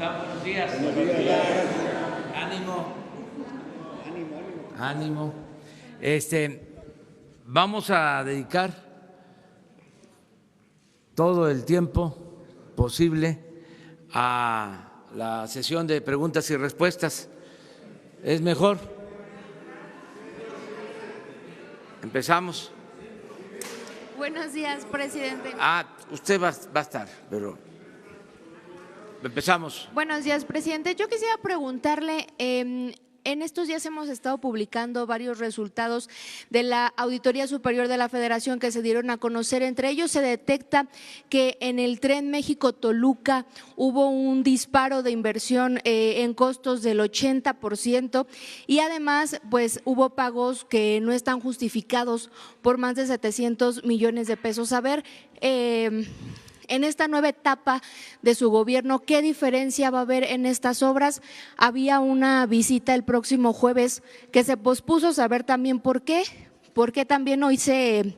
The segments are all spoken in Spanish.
están? Buenos días. Ánimo. Ánimo. Vamos a dedicar todo el tiempo posible a la sesión de preguntas y respuestas. ¿Es mejor? Empezamos. Buenos días, presidente. Usted va a estar, pero empezamos. Buenos días, presidente. Yo quisiera preguntarle, en estos días hemos estado publicando varios resultados de la Auditoría Superior de la Federación que se dieron a conocer. Entre ellos se detecta que en el Tren México-Toluca hubo un disparo de inversión en costos del 80% y además pues hubo pagos que no están justificados por más de 700 millones de pesos. A ver, en esta nueva etapa de su gobierno, ¿qué diferencia va a haber en estas obras? Había una visita el próximo jueves que se pospuso, saber también por qué también hoy se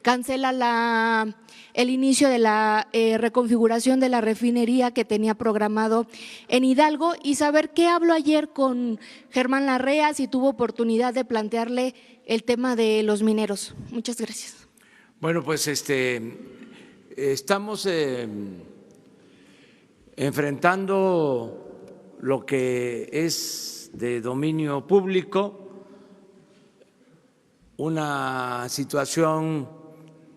cancela el inicio de la reconfiguración de la refinería que tenía programado en Hidalgo, y saber qué habló ayer con Germán Larrea, si tuvo oportunidad de plantearle el tema de los mineros. Muchas gracias. Bueno, pues estamos enfrentando lo que es de dominio público, una situación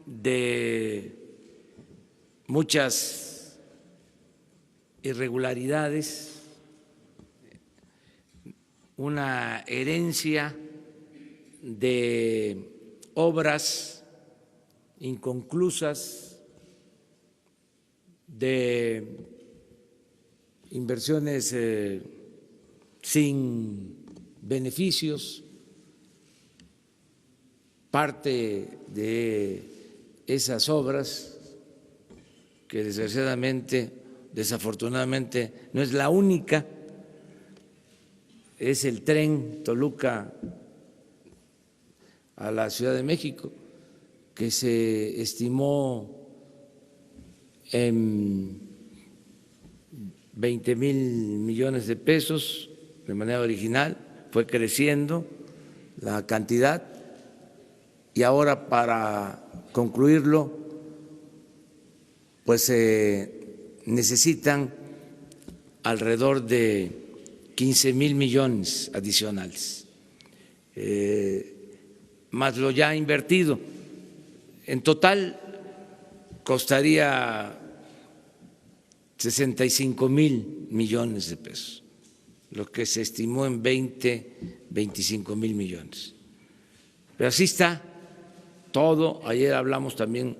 de muchas irregularidades, una herencia de obras inconclusas, de inversiones sin beneficios. Parte de esas obras, que desafortunadamente no es la única, es el tren Toluca a la Ciudad de México, que se estimó en 20,000 millones de pesos de manera original, fue creciendo la cantidad y ahora para concluirlo pues se necesitan alrededor de 15,000 millones adicionales, más lo ya invertido. En total costaría 65,000 millones de pesos, lo que se estimó en 25,000 millones. Pero así está todo. Ayer hablamos también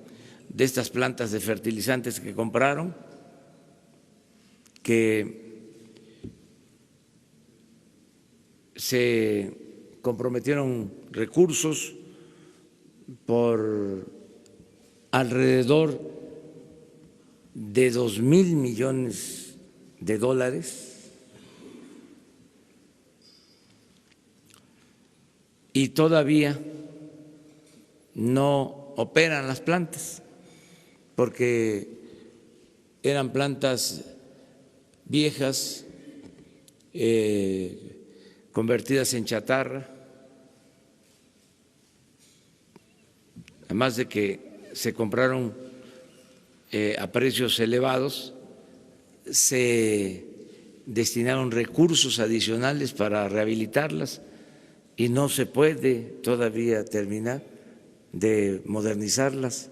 de estas plantas de fertilizantes que compraron, que se comprometieron recursos por alrededor de 2,000 millones de dólares y todavía no operan las plantas porque eran plantas viejas, convertidas en chatarra, además de que se compraron a precios elevados, se destinaron recursos adicionales para rehabilitarlas y no se puede todavía terminar de modernizarlas.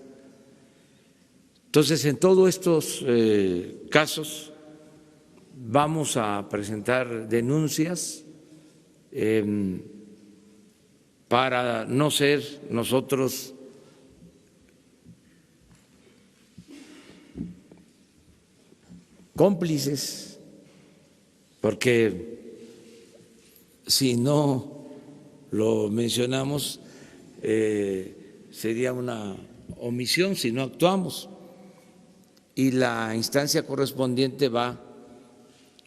Entonces, en todos estos casos vamos a presentar denuncias para no ser nosotros cómplices, porque si no lo mencionamos sería una omisión si no actuamos, y la instancia correspondiente va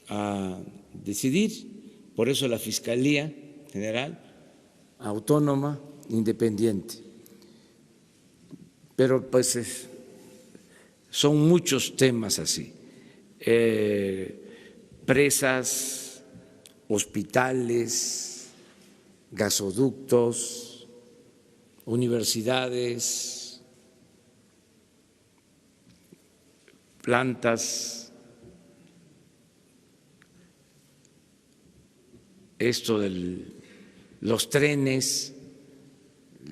a decidir. Por eso la Fiscalía General, autónoma, independiente. Pero pues son muchos temas así. presas, hospitales, gasoductos, universidades, plantas, esto de los trenes.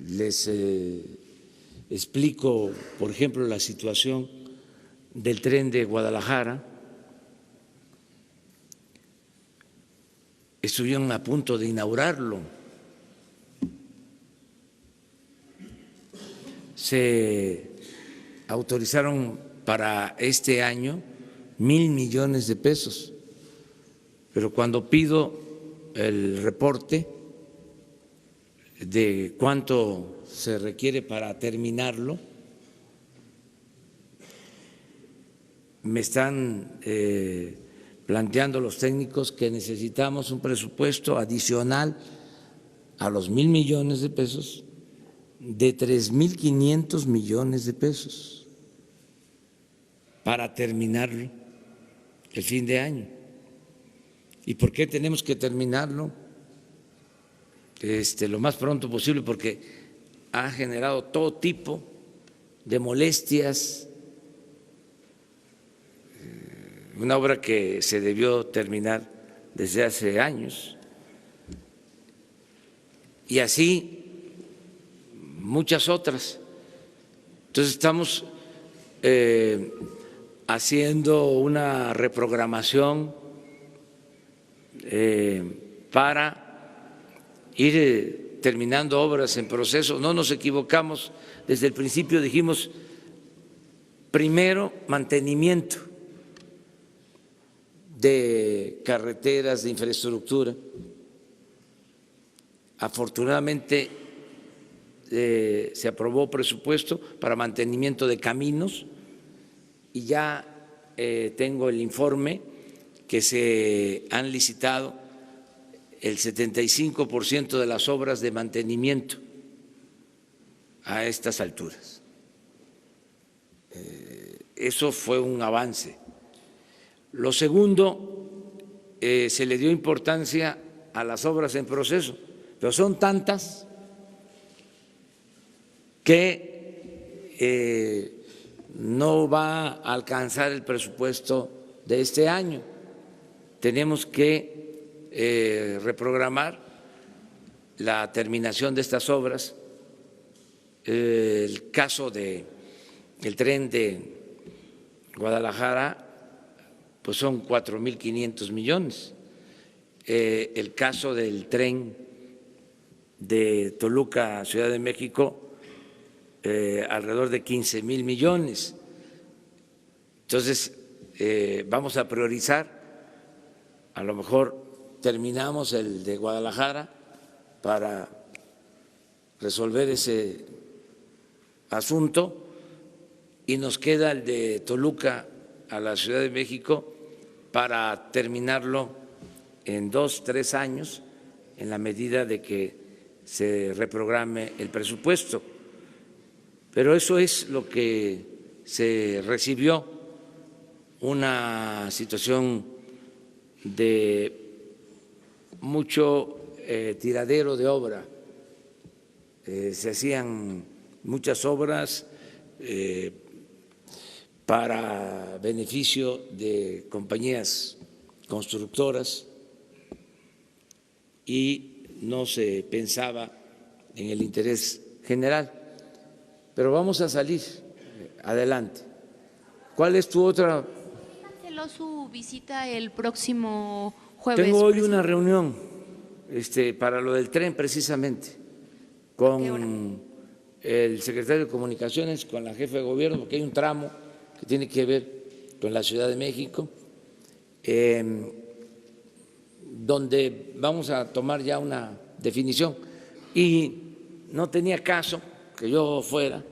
Les explico, por ejemplo, la situación del tren de Guadalajara. Estuvieron a punto de inaugurarlo. Se autorizaron para este año 1,000 millones de pesos, pero cuando pido el reporte de cuánto se requiere para terminarlo, me están planteando los técnicos que necesitamos un presupuesto adicional a los 1,000 millones de pesos de 3,500 millones de pesos para terminarlo el fin de año. ¿Y por qué tenemos que terminarlo lo más pronto posible? Porque ha generado todo tipo de molestias, una obra que se debió terminar desde hace años, y así muchas otras. Entonces estamos haciendo una reprogramación para ir terminando obras en proceso. No nos equivocamos, desde el principio dijimos primero mantenimiento de carreteras, de infraestructura. Afortunadamente se aprobó presupuesto para mantenimiento de caminos y ya tengo el informe que se han licitado el 75% de las obras de mantenimiento a estas alturas. Eso fue un avance. Lo segundo, se le dio importancia a las obras en proceso, pero son tantas que no va a alcanzar el presupuesto de este año. Tenemos que reprogramar la terminación de estas obras. El caso del tren de Guadalajara, pues son 4,500 millones. El caso del tren de Toluca, Ciudad de México, alrededor de 15,000 millones. Entonces, vamos a priorizar. A lo mejor terminamos el de Guadalajara para resolver ese asunto y nos queda el de Toluca a la Ciudad de México para terminarlo en 2, 3 años, en la medida de que se reprograme el presupuesto. Pero eso es lo que se recibió, una situación de mucho tiradero de obra. Se hacían muchas obras para beneficio de compañías constructoras y no se pensaba en el interés general. Pero vamos a salir adelante. ¿Cuál es tu otra? Canceló su visita el próximo jueves. Tengo hoy una reunión para lo del tren precisamente con el secretario de Comunicaciones, con la jefa de gobierno, porque hay un tramo que tiene que ver con la Ciudad de México, donde vamos a tomar ya una definición. Y no tenía caso que yo fuera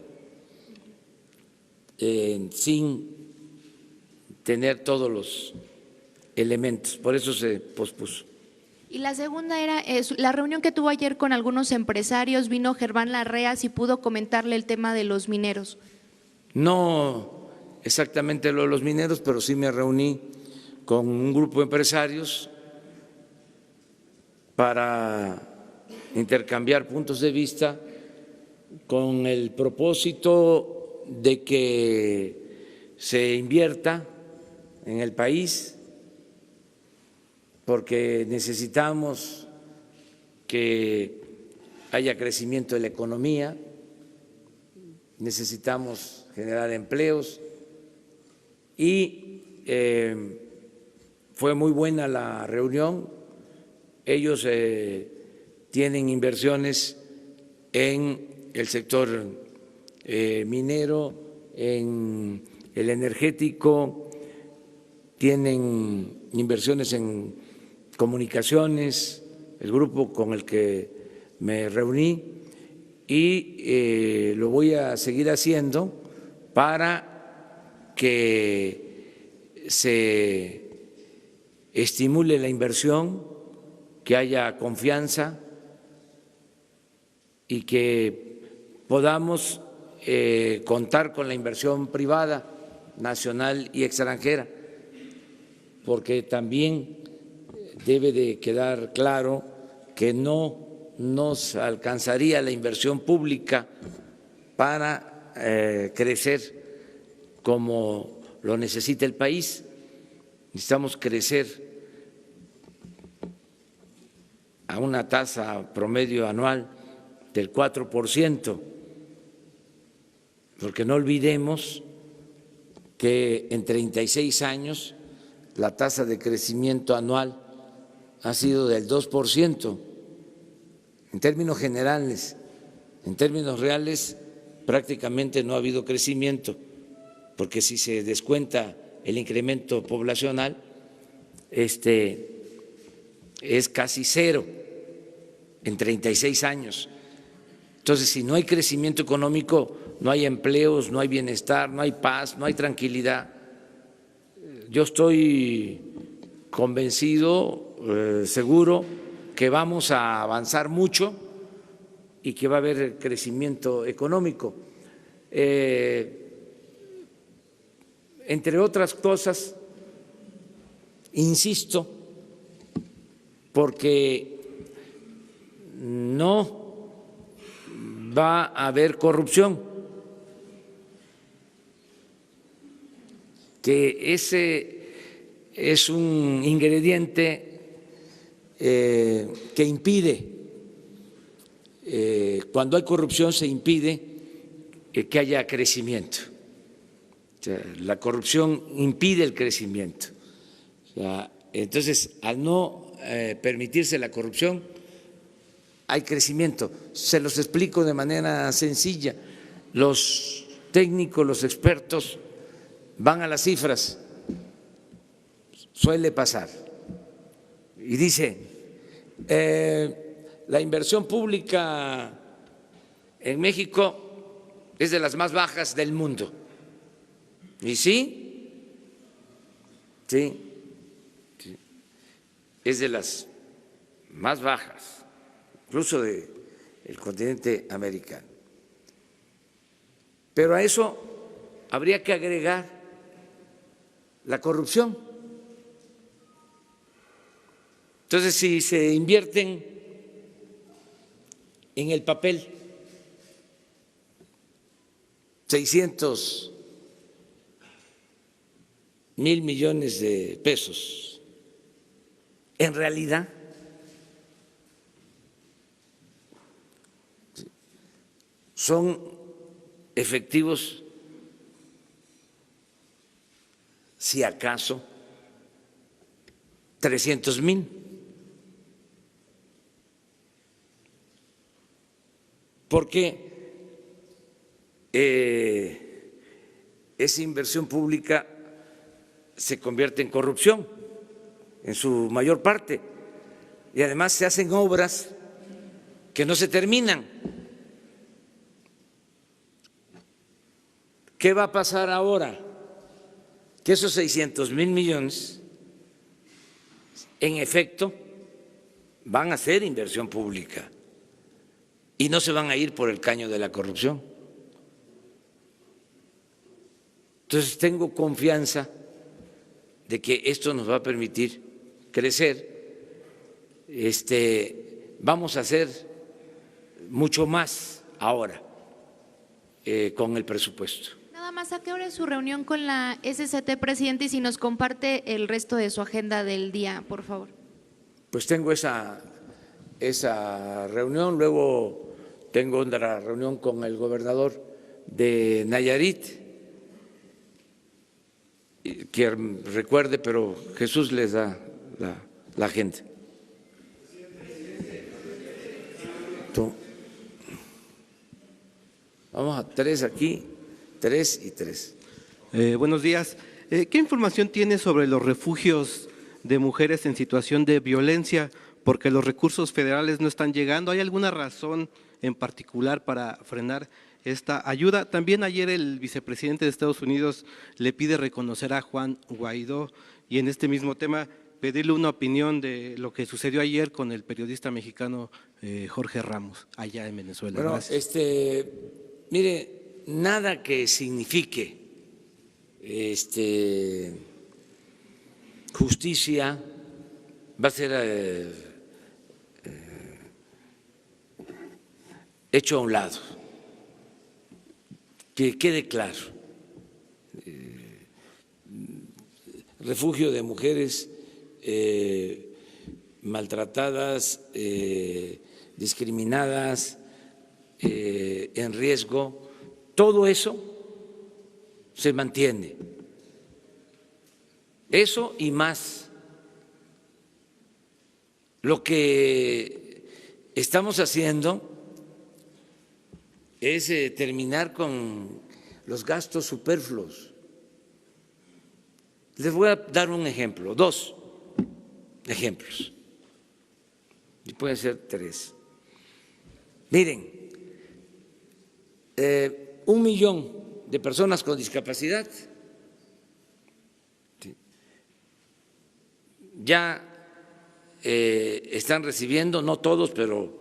sin tener todos los elementos, por eso se pospuso. Y la segunda era la reunión que tuvo ayer con algunos empresarios. Vino Germán Larrea, y pudo comentarle el tema de los mineros. No exactamente lo de los mineros, pero sí me reuní con un grupo de empresarios para intercambiar puntos de vista con el propósito de que se invierta en el país, porque necesitamos que haya crecimiento de la economía, necesitamos generar empleos y fue muy buena la reunión. Ellos tienen inversiones en el sector minero, en el energético, tienen inversiones en comunicaciones, el grupo con el que me reuní, y lo voy a seguir haciendo para que se estimule la inversión, que haya confianza y que podamos contar con la inversión privada, nacional y extranjera, porque también debe de quedar claro que no nos alcanzaría la inversión pública para crecer como lo necesita el país. Necesitamos crecer a una tasa promedio anual del 4%, porque no olvidemos que en 36 años la tasa de crecimiento anual ha sido del 2%. En términos generales, en términos reales, prácticamente no ha habido crecimiento, porque si se descuenta el incremento poblacional, es casi cero en 36 años. Entonces, si no hay crecimiento económico, no hay empleos, no hay bienestar, no hay paz, no hay tranquilidad. Yo estoy convencido, seguro, que vamos a avanzar mucho y que va a haber crecimiento económico. Entre otras cosas, insisto, porque no va a haber corrupción, que ese es un ingrediente que impide, cuando hay corrupción se impide que haya crecimiento. O sea, la corrupción impide el crecimiento. O sea, entonces, al no permitirse la corrupción, hay crecimiento. Se los explico de manera sencilla. Los técnicos, los expertos van a las cifras, suele pasar, y dice, la inversión pública en México es de las más bajas del mundo. ¿Y sí? Sí, es de las más bajas, incluso del continente americano. Pero a eso habría que agregar la corrupción. Entonces, si se invierten en el papel 600,000 millones de pesos, en realidad son efectivos, si acaso, 300,000. Porque esa inversión pública se convierte en corrupción en su mayor parte, y además se hacen obras que no se terminan. ¿Qué va a pasar ahora? Que esos 600,000 millones en efecto van a ser inversión pública y no se van a ir por el caño de la corrupción. Entonces tengo confianza de que esto nos va a permitir crecer. Vamos a hacer mucho más ahora con el presupuesto. Nada más, ¿a qué hora es su reunión con la SCT, presidente? Y si nos comparte el resto de su agenda del día, por favor. Pues tengo esa reunión, luego tengo otra reunión con el gobernador de Nayarit, que recuerde, pero Jesús les da la agenda. Vamos a 3 aquí, 3 y 3. Buenos días. ¿Qué información tiene sobre los refugios de mujeres en situación de violencia? Porque los recursos federales no están llegando. ¿Hay alguna razón en particular para frenar esta ayuda? También ayer el vicepresidente de Estados Unidos le pide reconocer a Juan Guaidó y en este mismo tema pedirle una opinión de lo que sucedió ayer con el periodista mexicano Jorge Ramos allá en Venezuela. Bueno, gracias. Mire, nada que signifique justicia va a ser hecho a un lado. Que quede claro. Refugio de mujeres maltratadas, discriminadas, en riesgo, todo eso se mantiene. Eso y más. Lo que estamos haciendo es terminar con los gastos superfluos. Les voy a dar un ejemplo, 2 ejemplos, y pueden ser 3. Miren, 1 millón de personas con discapacidad ya están recibiendo, no todos, pero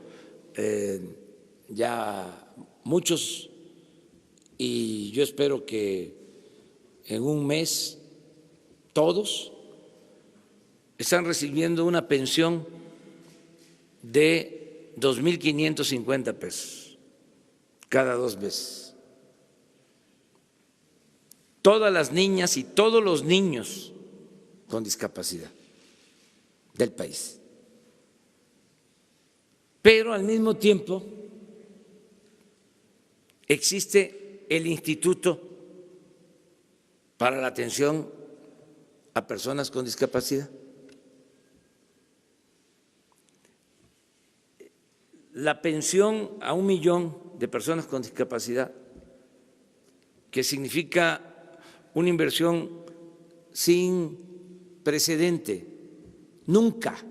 ya muchos, y yo espero que en un mes todos están recibiendo una pensión de 2.550 pesos cada 2 meses. Todas las niñas y todos los niños con discapacidad del país. Pero al mismo tiempo existe el Instituto para la Atención a Personas con Discapacidad. La pensión a 1 millón de personas con discapacidad, que significa una inversión sin precedente, nunca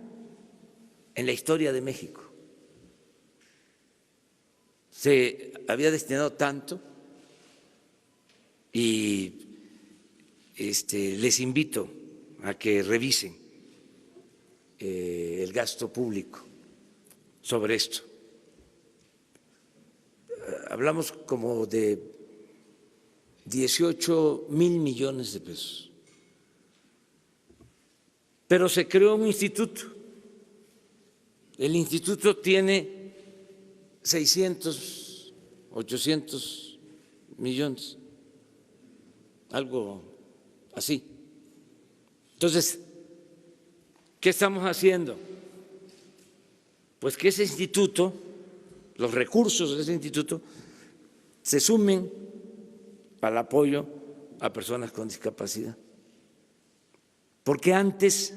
en la historia de México se había destinado tanto, y les invito a que revisen el gasto público sobre esto. Hablamos como de 18.000 millones de pesos. Pero se creó un instituto. El instituto tiene 600, 800 millones, algo así. Entonces, ¿qué estamos haciendo? Pues que ese instituto, los recursos de ese instituto, se sumen al apoyo a personas con discapacidad. Porque antes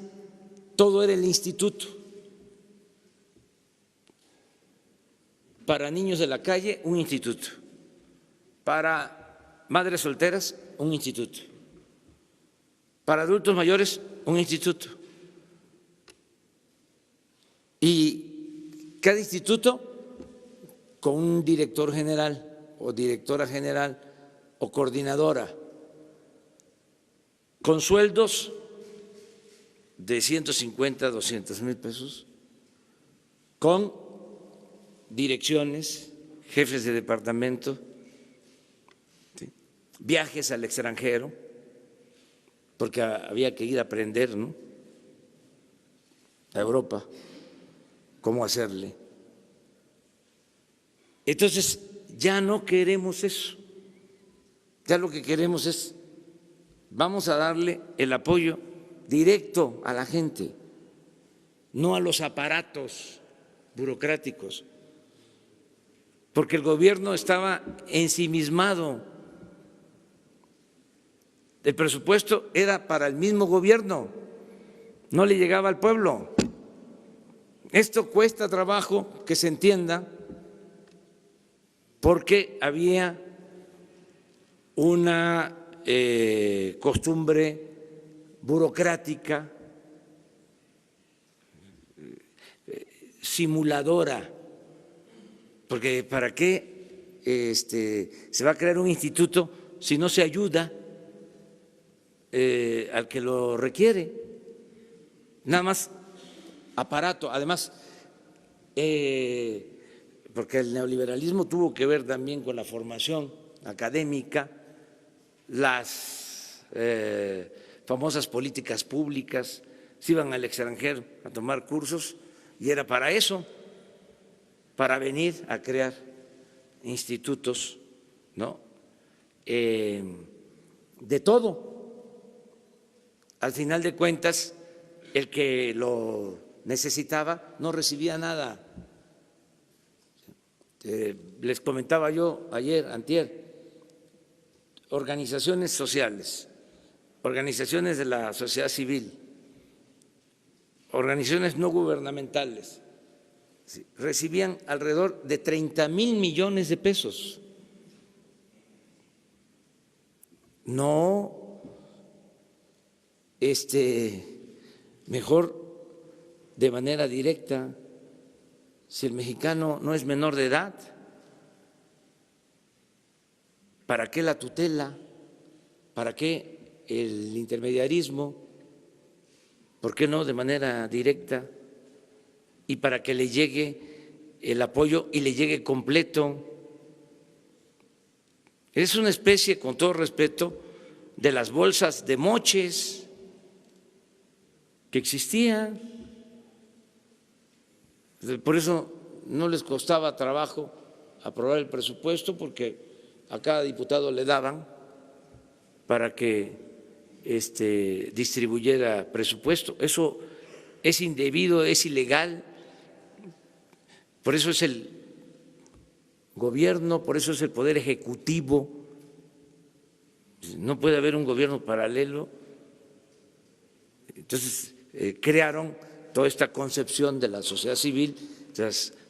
todo era el instituto. Para niños de la calle, un instituto. Para madres solteras, un instituto. Para adultos mayores, un instituto. Y cada instituto con un director general o directora general o coordinadora, con sueldos de 150 a 200,000 pesos, con direcciones, jefes de departamento, ¿sí?, viajes al extranjero, porque había que ir a aprender, ¿no?, a Europa cómo hacerle. Entonces, ya no queremos eso. Ya lo que queremos es, vamos a darle el apoyo directo a la gente, no a los aparatos burocráticos, porque el gobierno estaba ensimismado. El presupuesto era para el mismo gobierno, no le llegaba al pueblo. Esto cuesta trabajo que se entienda, porque había una costumbre burocrática, simuladora, porque ¿para qué se va a crear un instituto si no se ayuda al que lo requiere? Nada más aparato. Además, porque el neoliberalismo tuvo que ver también con la formación académica, las famosas políticas públicas, se iban al extranjero a tomar cursos y era para eso, para venir a crear institutos, ¿no?, de todo. Al final de cuentas, el que lo necesitaba no recibía nada. Les comentaba yo ayer, antier, organizaciones sociales, organizaciones de la sociedad civil, organizaciones no gubernamentales, recibían alrededor de 30,000 millones de pesos. No, mejor de manera directa. Si el mexicano no es menor de edad, ¿para qué la tutela? ¿Para qué el intermediarismo? ¿Por qué no de manera directa? Y para que le llegue el apoyo y le llegue completo. Es una especie, con todo respeto, de las bolsas de moches que existían. Por eso no les costaba trabajo aprobar el presupuesto, porque a cada diputado le daban para que distribuyera presupuesto. Eso es indebido, es ilegal. Por eso es el gobierno, por eso es el poder ejecutivo. No puede haber un gobierno paralelo. Entonces crearon toda esta concepción de la sociedad civil,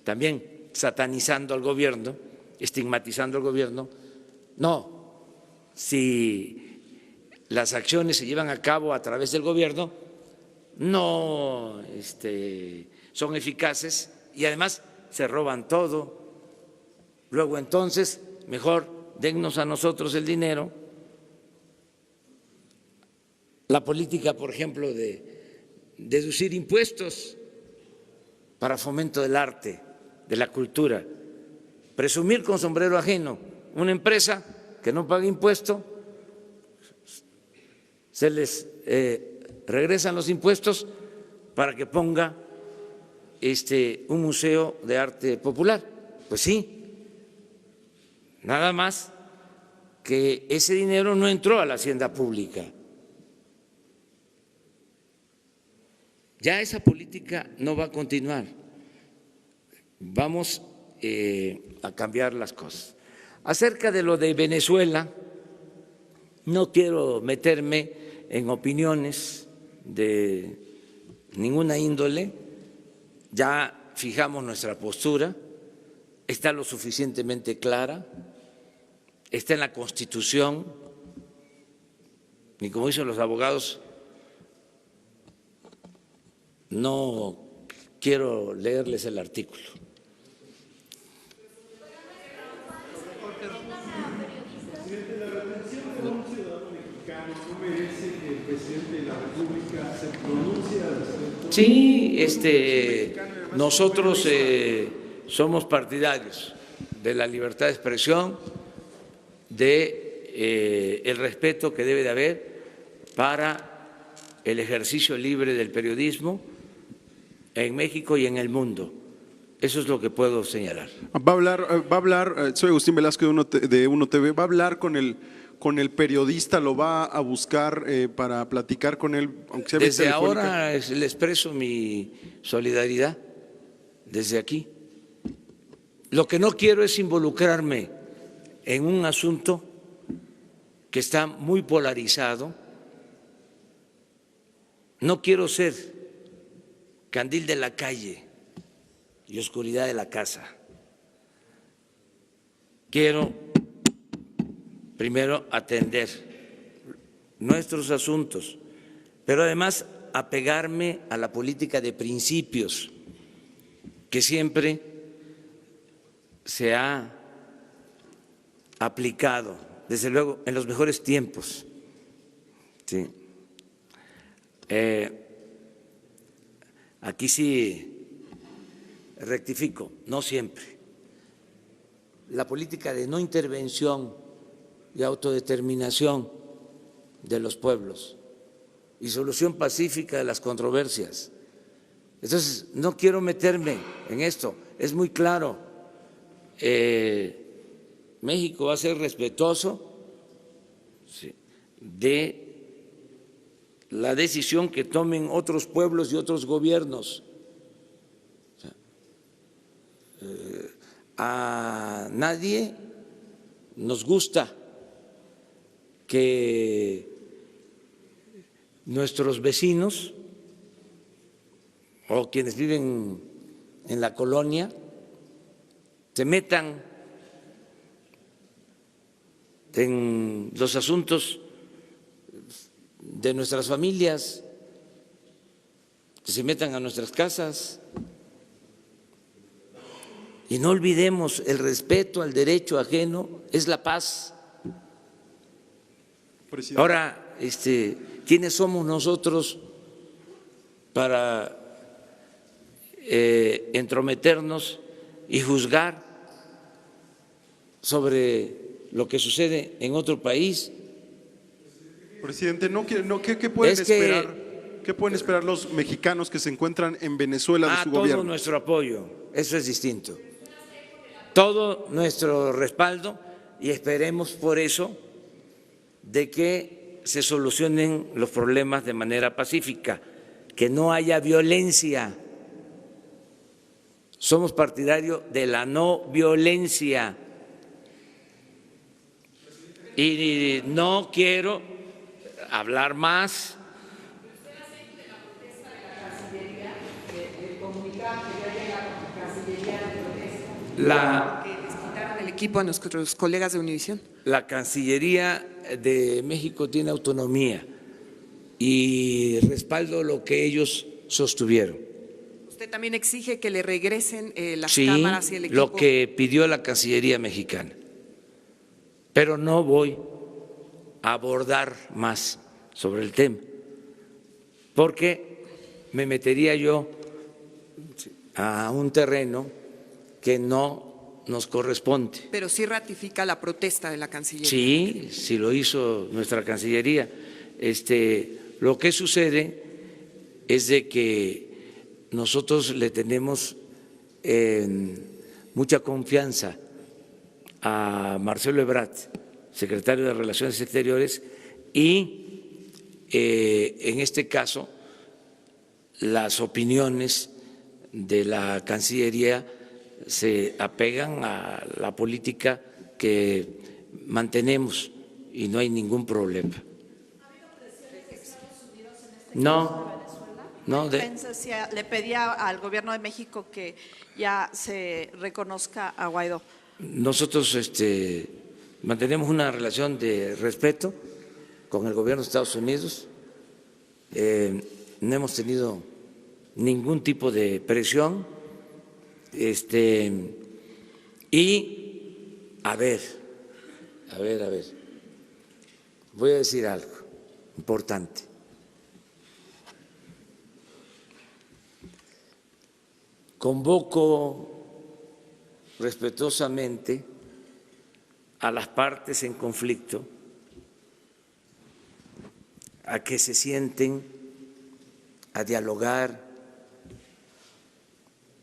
también satanizando al gobierno, estigmatizando al gobierno. No, si las acciones se llevan a cabo a través del gobierno, no son eficaces y además se roban todo. Luego entonces, mejor dennos a nosotros el dinero. La política, por ejemplo, de deducir impuestos para fomento del arte, de la cultura, presumir con sombrero ajeno. Una empresa que no paga impuesto, se les regresan los impuestos para que ponga un museo de arte popular. Pues sí, nada más que ese dinero no entró a la hacienda pública. Ya esa política no va a continuar. Vamos a cambiar las cosas. Acerca de lo de Venezuela, no quiero meterme en opiniones de ninguna índole. Ya fijamos nuestra postura, está lo suficientemente clara, está en la Constitución, y como dicen los abogados, no quiero leerles el artículo. La retención de un ciudadano mexicano no merece que el presidente de la República se pronuncie al respecto. Sí, nosotros somos partidarios de la libertad de expresión, de el respeto que debe de haber para el ejercicio libre del periodismo en México y en el mundo. Eso es lo que puedo señalar. Va a hablar, soy Agustín Velasco de Uno TV, va a hablar con el periodista, lo va a buscar para platicar con él, aunque sea vía Desde telefónica. ahora le expreso mi solidaridad, desde aquí. Lo que no quiero es involucrarme en un asunto que está muy polarizado. No quiero ser candil de la calle y oscuridad de la casa. Quiero primero atender nuestros asuntos, pero además apegarme a la política de principios que siempre se ha aplicado, desde luego, en los mejores tiempos. Sí. Aquí sí rectifico, no siempre. La política de no intervención y autodeterminación de los pueblos y solución pacífica de las controversias. Entonces, no quiero meterme en esto, es muy claro. México va a ser respetuoso de la decisión que tomen otros pueblos y otros gobiernos. A nadie nos gusta que nuestros vecinos o quienes viven en la colonia se metan en los asuntos de nuestras familias, que se metan a nuestras casas. Y no olvidemos, el respeto al derecho ajeno es la paz. Presidente. Ahora, ¿quiénes somos nosotros para entrometernos y juzgar sobre lo que sucede en otro país? Presidente, ¿qué pueden Es que- esperar? ¿Qué pueden esperar los mexicanos que se encuentran en Venezuela de su Todo gobierno? nuestro apoyo, eso es distinto. Todo nuestro respaldo y esperemos por eso de que se solucionen los problemas de manera pacífica, que no haya violencia. Somos partidarios de la no violencia y no quiero hablar más. Que les quitaron el equipo a nuestros colegas de Univisión. La Cancillería de México tiene autonomía y respaldo lo que ellos sostuvieron. Usted también exige que le regresen las Sí, cámaras y el equipo. lo que pidió la Cancillería mexicana, pero no voy a abordar más sobre el tema, porque me metería yo a un terreno que no nos corresponde. Pero sí ratifica la protesta de la Cancillería. Sí, sí lo hizo nuestra Cancillería. Lo que sucede es de que nosotros le tenemos mucha confianza a Marcelo Ebrard, secretario de Relaciones Exteriores, y en este caso las opiniones de la Cancillería se apegan a la política que mantenemos y no hay ningún problema. No, no. Le pedía al gobierno de México que ya se reconozca a Guaidó. Nosotros mantenemos una relación de respeto con el gobierno de Estados Unidos. No hemos tenido ningún tipo de presión. Y a ver, voy a decir algo importante. Convoco respetuosamente a las partes en conflicto a que se sienten a dialogar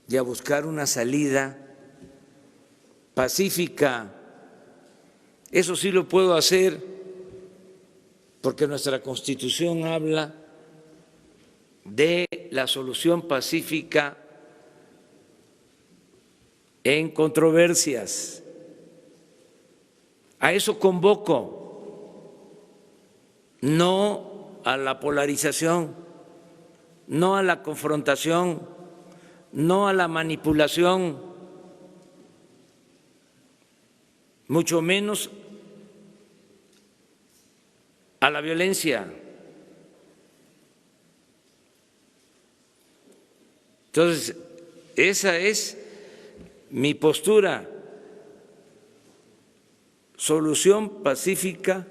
y a buscar una salida pacífica. Eso sí lo puedo hacer porque nuestra Constitución habla de la solución pacífica en controversias. A eso convoco, no a la polarización, no a la confrontación, no a la manipulación, mucho menos a la violencia. Entonces, esa es mi postura: solución pacífica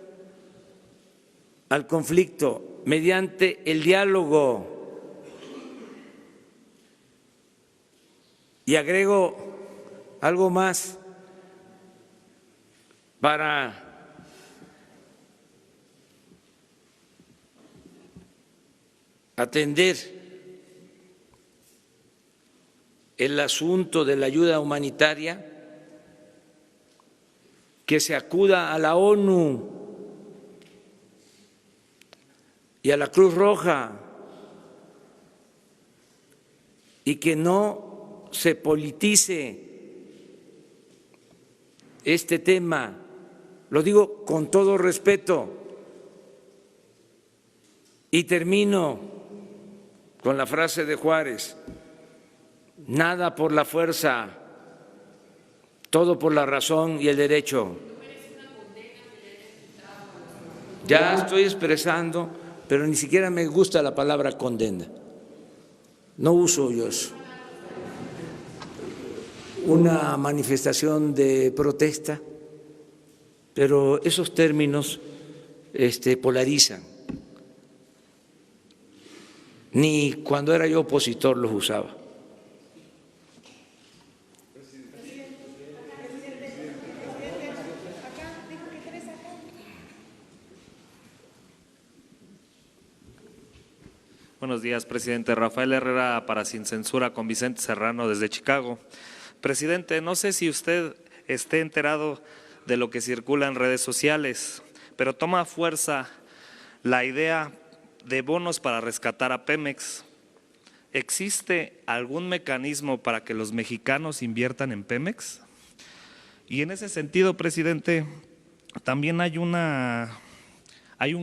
al conflicto mediante el diálogo. Y agrego algo más para atender el asunto de la ayuda humanitaria, que se acuda a la ONU y a la Cruz Roja y que no se politice este tema. Lo digo con todo respeto y termino con la frase de Juárez: nada por la fuerza, todo por la razón y el derecho. Ya estoy expresando, pero ni siquiera me gusta la palabra condena. No uso yo eso. Una manifestación de protesta, pero esos términos polarizan. Ni cuando era yo opositor los usaba. Buenos días, presidente. Rafael Herrera para Sin Censura con Vicente Serrano desde Chicago. Presidente, no sé si usted esté enterado de lo que circula en redes sociales, pero toma fuerza la idea de bonos para rescatar a Pemex. ¿Existe algún mecanismo para que los mexicanos inviertan en Pemex? Y en ese sentido, presidente, también hay un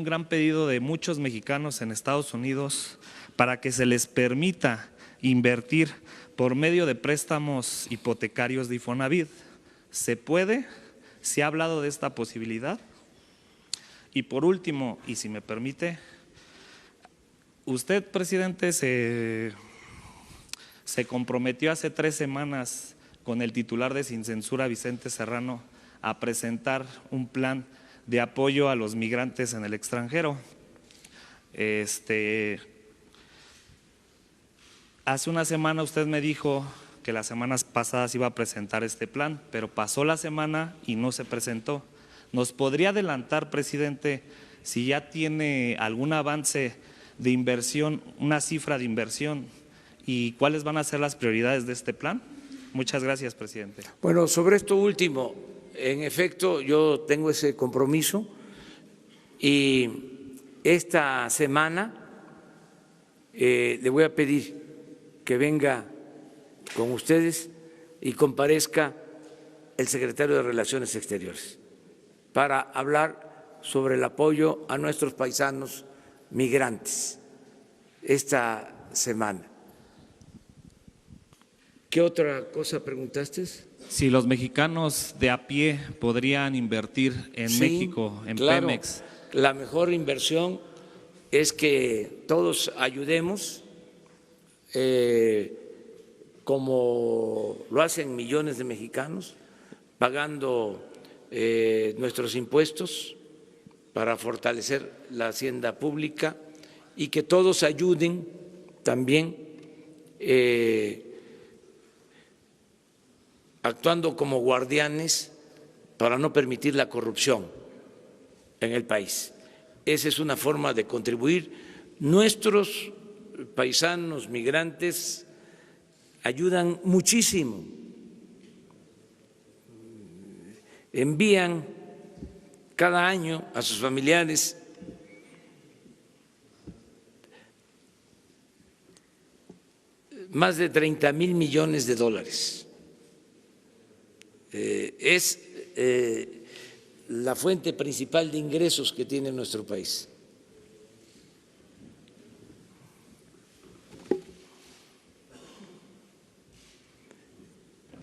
gran pedido de muchos mexicanos en Estados Unidos para que se les permita invertir por medio de préstamos hipotecarios de Infonavit. ¿Se puede? ¿Se ha hablado de esta posibilidad? Y por último, y si me permite, usted, presidente, se comprometió hace 3 semanas con el titular de Sin Censura, Vicente Serrano, a presentar un plan de apoyo a los migrantes en el extranjero. Hace una semana usted me dijo que las semanas pasadas iba a presentar este plan, pero pasó la semana y no se presentó. ¿Nos podría adelantar, presidente, si ya tiene algún avance de inversión, una cifra de inversión, y cuáles van a ser las prioridades de este plan? Muchas gracias, presidente. Bueno, sobre esto último, en efecto, yo tengo ese compromiso y esta semana le voy a pedir que venga con ustedes y comparezca el secretario de Relaciones Exteriores para hablar sobre el apoyo a nuestros paisanos migrantes esta semana. ¿Qué otra cosa preguntaste? Si los mexicanos de a pie podrían invertir en México, en claro, Pemex. La mejor inversión es que todos ayudemos, como lo hacen millones de mexicanos, pagando nuestros impuestos para fortalecer la hacienda pública, y que todos ayuden también actuando como guardianes para no permitir la corrupción en el país. esa es una forma de contribuir. Nuestros paisanos migrantes ayudan muchísimo, envían cada año a sus familiares más de 30,000 millones de dólares. Es la fuente principal de ingresos que tiene nuestro país.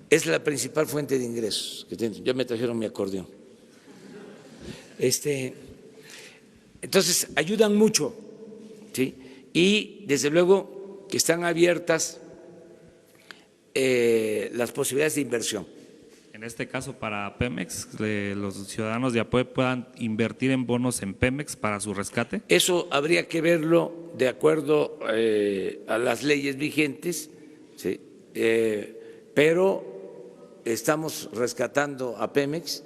Es la principal fuente de ingresos que tiene. Ya me trajeron mi acordeón. Entonces, ayudan mucho, ¿sí? Y desde luego que están abiertas las posibilidades de inversión. En este caso, para Pemex, los ciudadanos de Apoe puedan invertir en bonos en Pemex para su rescate. Eso habría que verlo de acuerdo a las leyes vigentes, ¿sí? Pero estamos rescatando a Pemex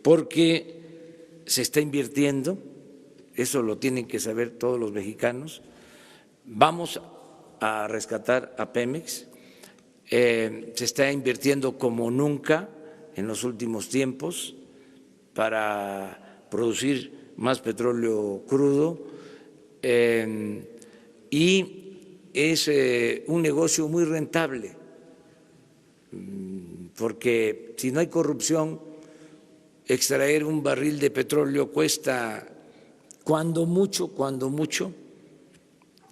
porque se está invirtiendo, eso lo tienen que saber todos los mexicanos. Vamos a rescatar a Pemex. Se está invirtiendo como nunca en los últimos tiempos para producir más petróleo crudo y es un negocio muy rentable porque si no hay corrupción, extraer un barril de petróleo cuesta cuando mucho,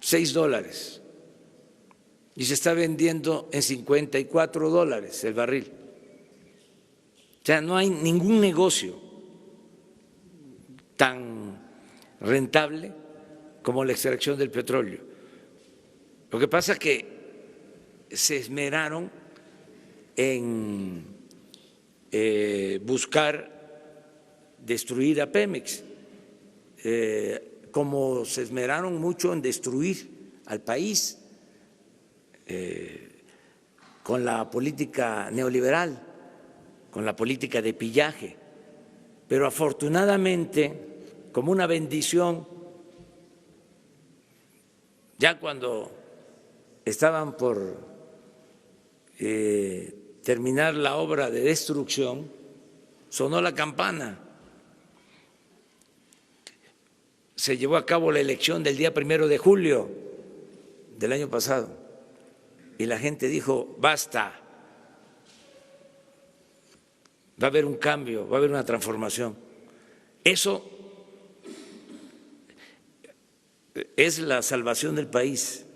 $6. Y se está vendiendo en $54 el barril. O sea, no hay ningún negocio tan rentable como la extracción del petróleo. Lo que pasa es que se esmeraron en buscar destruir a Pemex, como se esmeraron mucho en destruir al país. Con la política neoliberal, con la política de pillaje, pero afortunadamente, como una bendición, ya cuando estaban por terminar la obra de destrucción, sonó la campana. Se llevó a cabo la elección del día 1 de julio del año pasado. Y la gente dijo, basta, va a haber un cambio, va a haber una transformación. Eso es la salvación del país,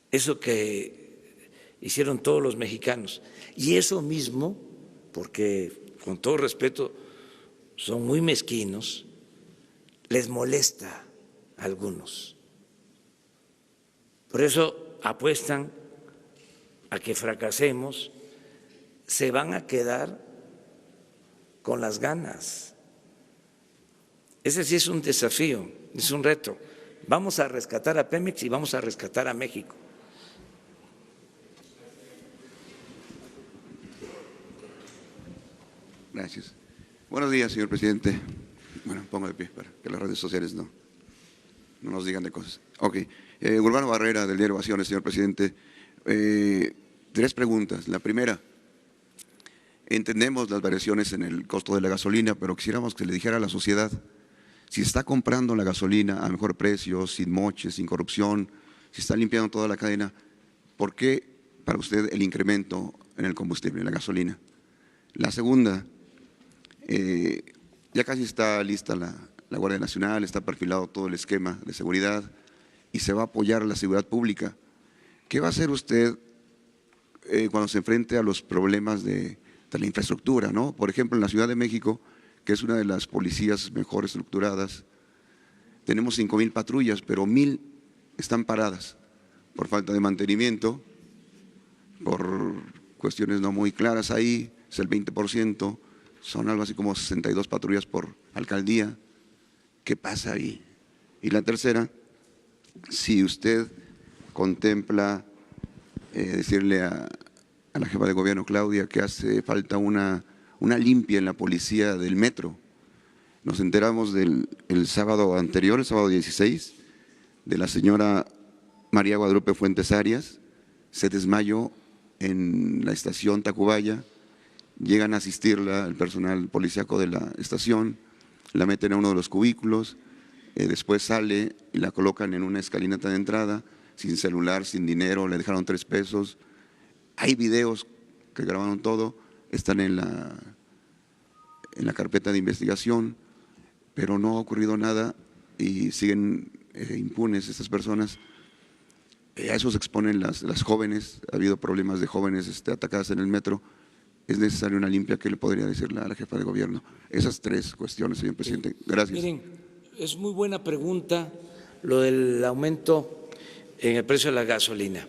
eso que hicieron todos los mexicanos. Y eso mismo, porque con todo respeto son muy mezquinos, les molesta a algunos. Por eso apuestan a que fracasemos, se van a quedar con las ganas. Ese sí es un desafío, es un reto. Vamos a rescatar a Pemex y vamos a rescatar a México. Gracias. Buenos días, señor presidente. Bueno, pongo de pie para que las redes sociales no nos digan de cosas. Ok. Urbano Barrera, del diario Ovaciones, señor presidente. 3 preguntas. La primera, entendemos las variaciones en el costo de la gasolina, pero quisiéramos que se le dijera a la sociedad si está comprando la gasolina a mejor precio, sin moches, sin corrupción, si está limpiando toda la cadena, ¿por qué para usted el incremento en el combustible, en la gasolina? La segunda, ya casi está lista la Guardia Nacional, está perfilado todo el esquema de seguridad y se va a apoyar a la seguridad pública. ¿Qué va a hacer usted cuando se enfrente a los problemas de la infraestructura, ¿no? Por ejemplo, en la Ciudad de México, que es una de las policías mejor estructuradas, tenemos 5,000 patrullas, pero 1,000 están paradas por falta de mantenimiento, por cuestiones no muy claras ahí, es el 20%, son algo así como 62 patrullas por alcaldía. ¿Qué pasa ahí? Y la tercera, si usted contempla decirle a la jefa de gobierno, Claudia, que hace falta una limpia en la policía del metro. Nos enteramos el sábado anterior, el sábado 16, de la señora María Guadalupe Fuentes Arias, se desmayó en la estación Tacubaya, llegan a asistirla el personal policíaco de la estación, la meten a uno de los cubículos, después sale y la colocan en una escalinata de entrada, sin celular, sin dinero, le dejaron 3 pesos. Hay videos que grabaron todo, están en la carpeta de investigación, pero no ha ocurrido nada y siguen impunes estas personas. A eso se exponen las jóvenes, ha habido problemas de jóvenes atacadas en el metro. Es necesaria una limpia. ¿Qué le podría decirle a la jefa de gobierno? Esas 3 cuestiones, señor presidente. Gracias. Miren, es muy buena pregunta lo del aumento en el precio de la gasolina,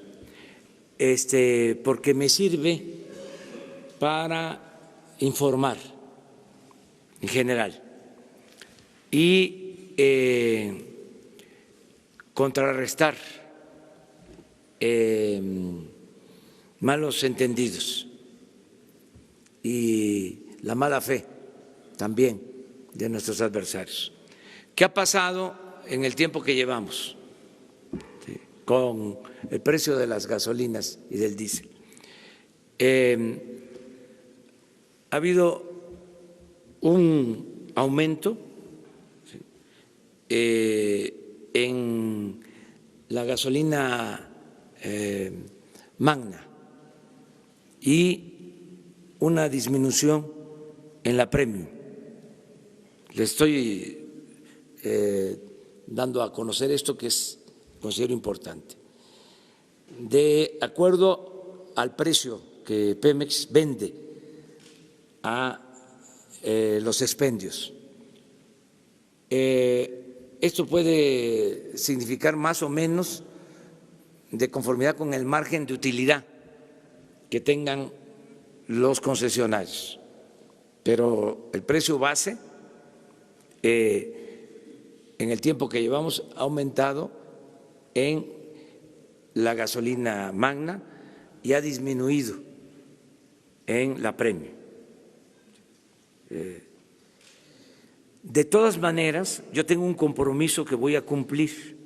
porque me sirve para informar en general y contrarrestar malos entendidos y la mala fe también de nuestros adversarios. ¿Qué ha pasado en el tiempo que llevamos con el precio de las gasolinas y del diésel? Ha habido un aumento en la gasolina magna y una disminución en la premium. Le estoy dando a conocer esto que considero importante. De acuerdo al precio que Pemex vende a los expendios, esto puede significar más o menos de conformidad con el margen de utilidad que tengan los concesionarios, pero el precio base en el tiempo que llevamos ha aumentado en la gasolina magna y ha disminuido en la premium. De todas maneras, yo tengo un compromiso que voy a cumplir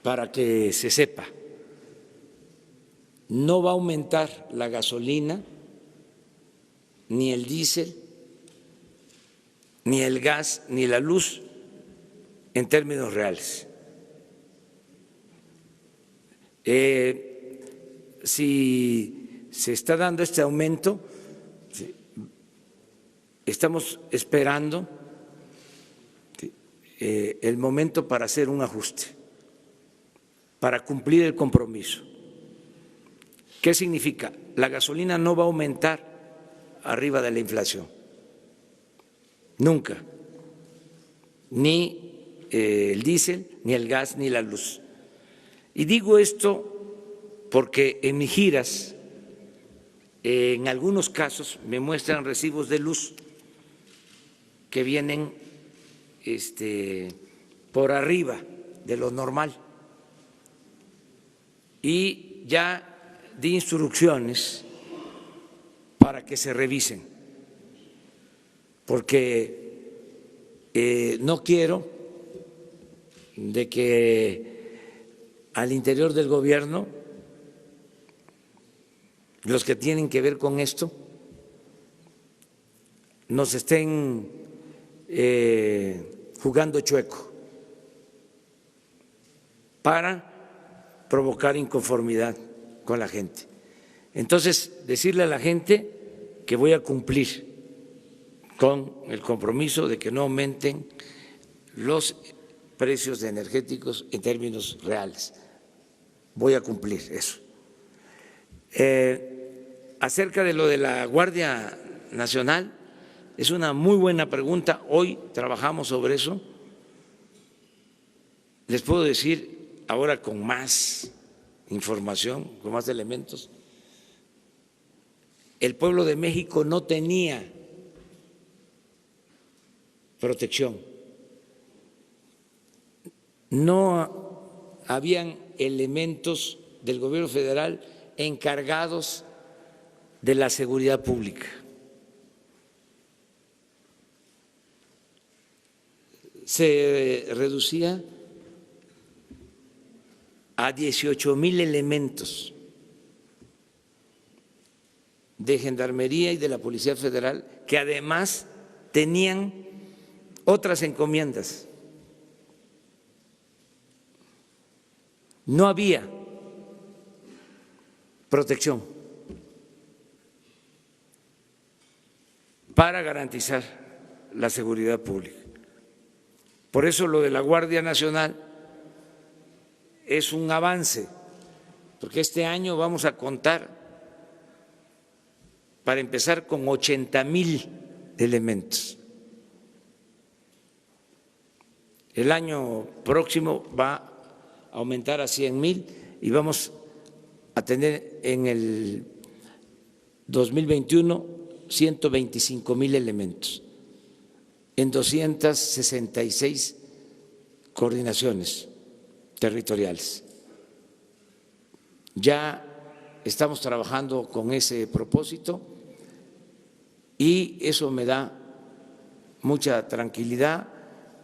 para que se sepa. No va a aumentar la gasolina, ni el diésel, ni el gas, ni la luz en términos reales. Si se está dando este aumento, estamos esperando el momento para hacer un ajuste, para cumplir el compromiso. ¿Qué significa? La gasolina no va a aumentar arriba de la inflación, nunca, ni el diésel, ni el gas, ni la luz. Y digo esto porque en mis giras, en algunos casos me muestran recibos de luz que vienen por arriba de lo normal. Y ya di instrucciones para que se revisen, porque no quiero de que al interior del gobierno los que tienen que ver con esto nos estén jugando chueco para provocar inconformidad con la gente. Entonces, decirle a la gente que voy a cumplir con el compromiso de que no aumenten los precios de energéticos en términos reales. Voy a cumplir eso. Acerca de lo de la Guardia Nacional, es una muy buena pregunta. Hoy trabajamos sobre eso. Les puedo decir ahora con más información, con más elementos. El pueblo de México no tenía protección. No habían elementos del gobierno federal encargados de la seguridad pública. se reducía a 18,000 elementos de Gendarmería y de la Policía Federal, que además tenían otras encomiendas. No había protección para garantizar la seguridad pública. Por eso lo de la Guardia Nacional es un avance, porque este año vamos a contar, para empezar, con 80,000 elementos. El año próximo va a aumentar a 100,000 y vamos a tener en el 2021 125,000 elementos en 266 coordinaciones territoriales. Ya estamos trabajando con ese propósito y eso me da mucha tranquilidad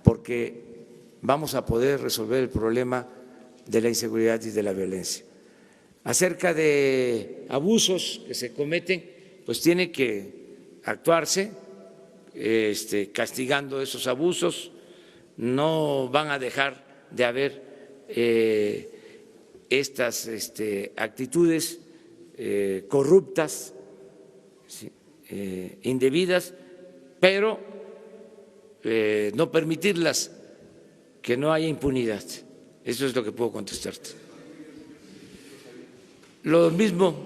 porque vamos a poder resolver el problema de la inseguridad y de la violencia. Acerca de abusos que se cometen, pues tiene que actuarse castigando esos abusos. No van a dejar de haber estas actitudes corruptas, indebidas, pero no permitirlas, que no haya impunidad. Eso es lo que puedo contestarte. Lo mismo,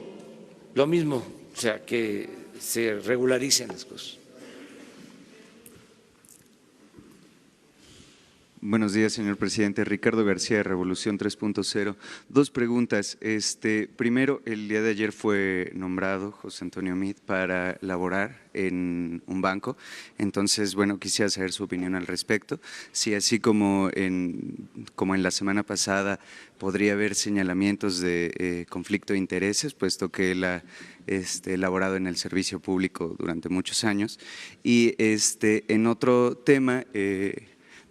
o sea, que se regularicen las cosas. Buenos días, señor presidente. Ricardo García, de Revolución 3.0. Dos preguntas. Primero, el día de ayer fue nombrado José Antonio Meade para laborar en un banco. Entonces, bueno, quisiera saber su opinión al respecto. Si así como en la semana pasada podría haber señalamientos de conflicto de intereses, puesto que él ha laborado en el servicio público durante muchos años. Y en otro tema,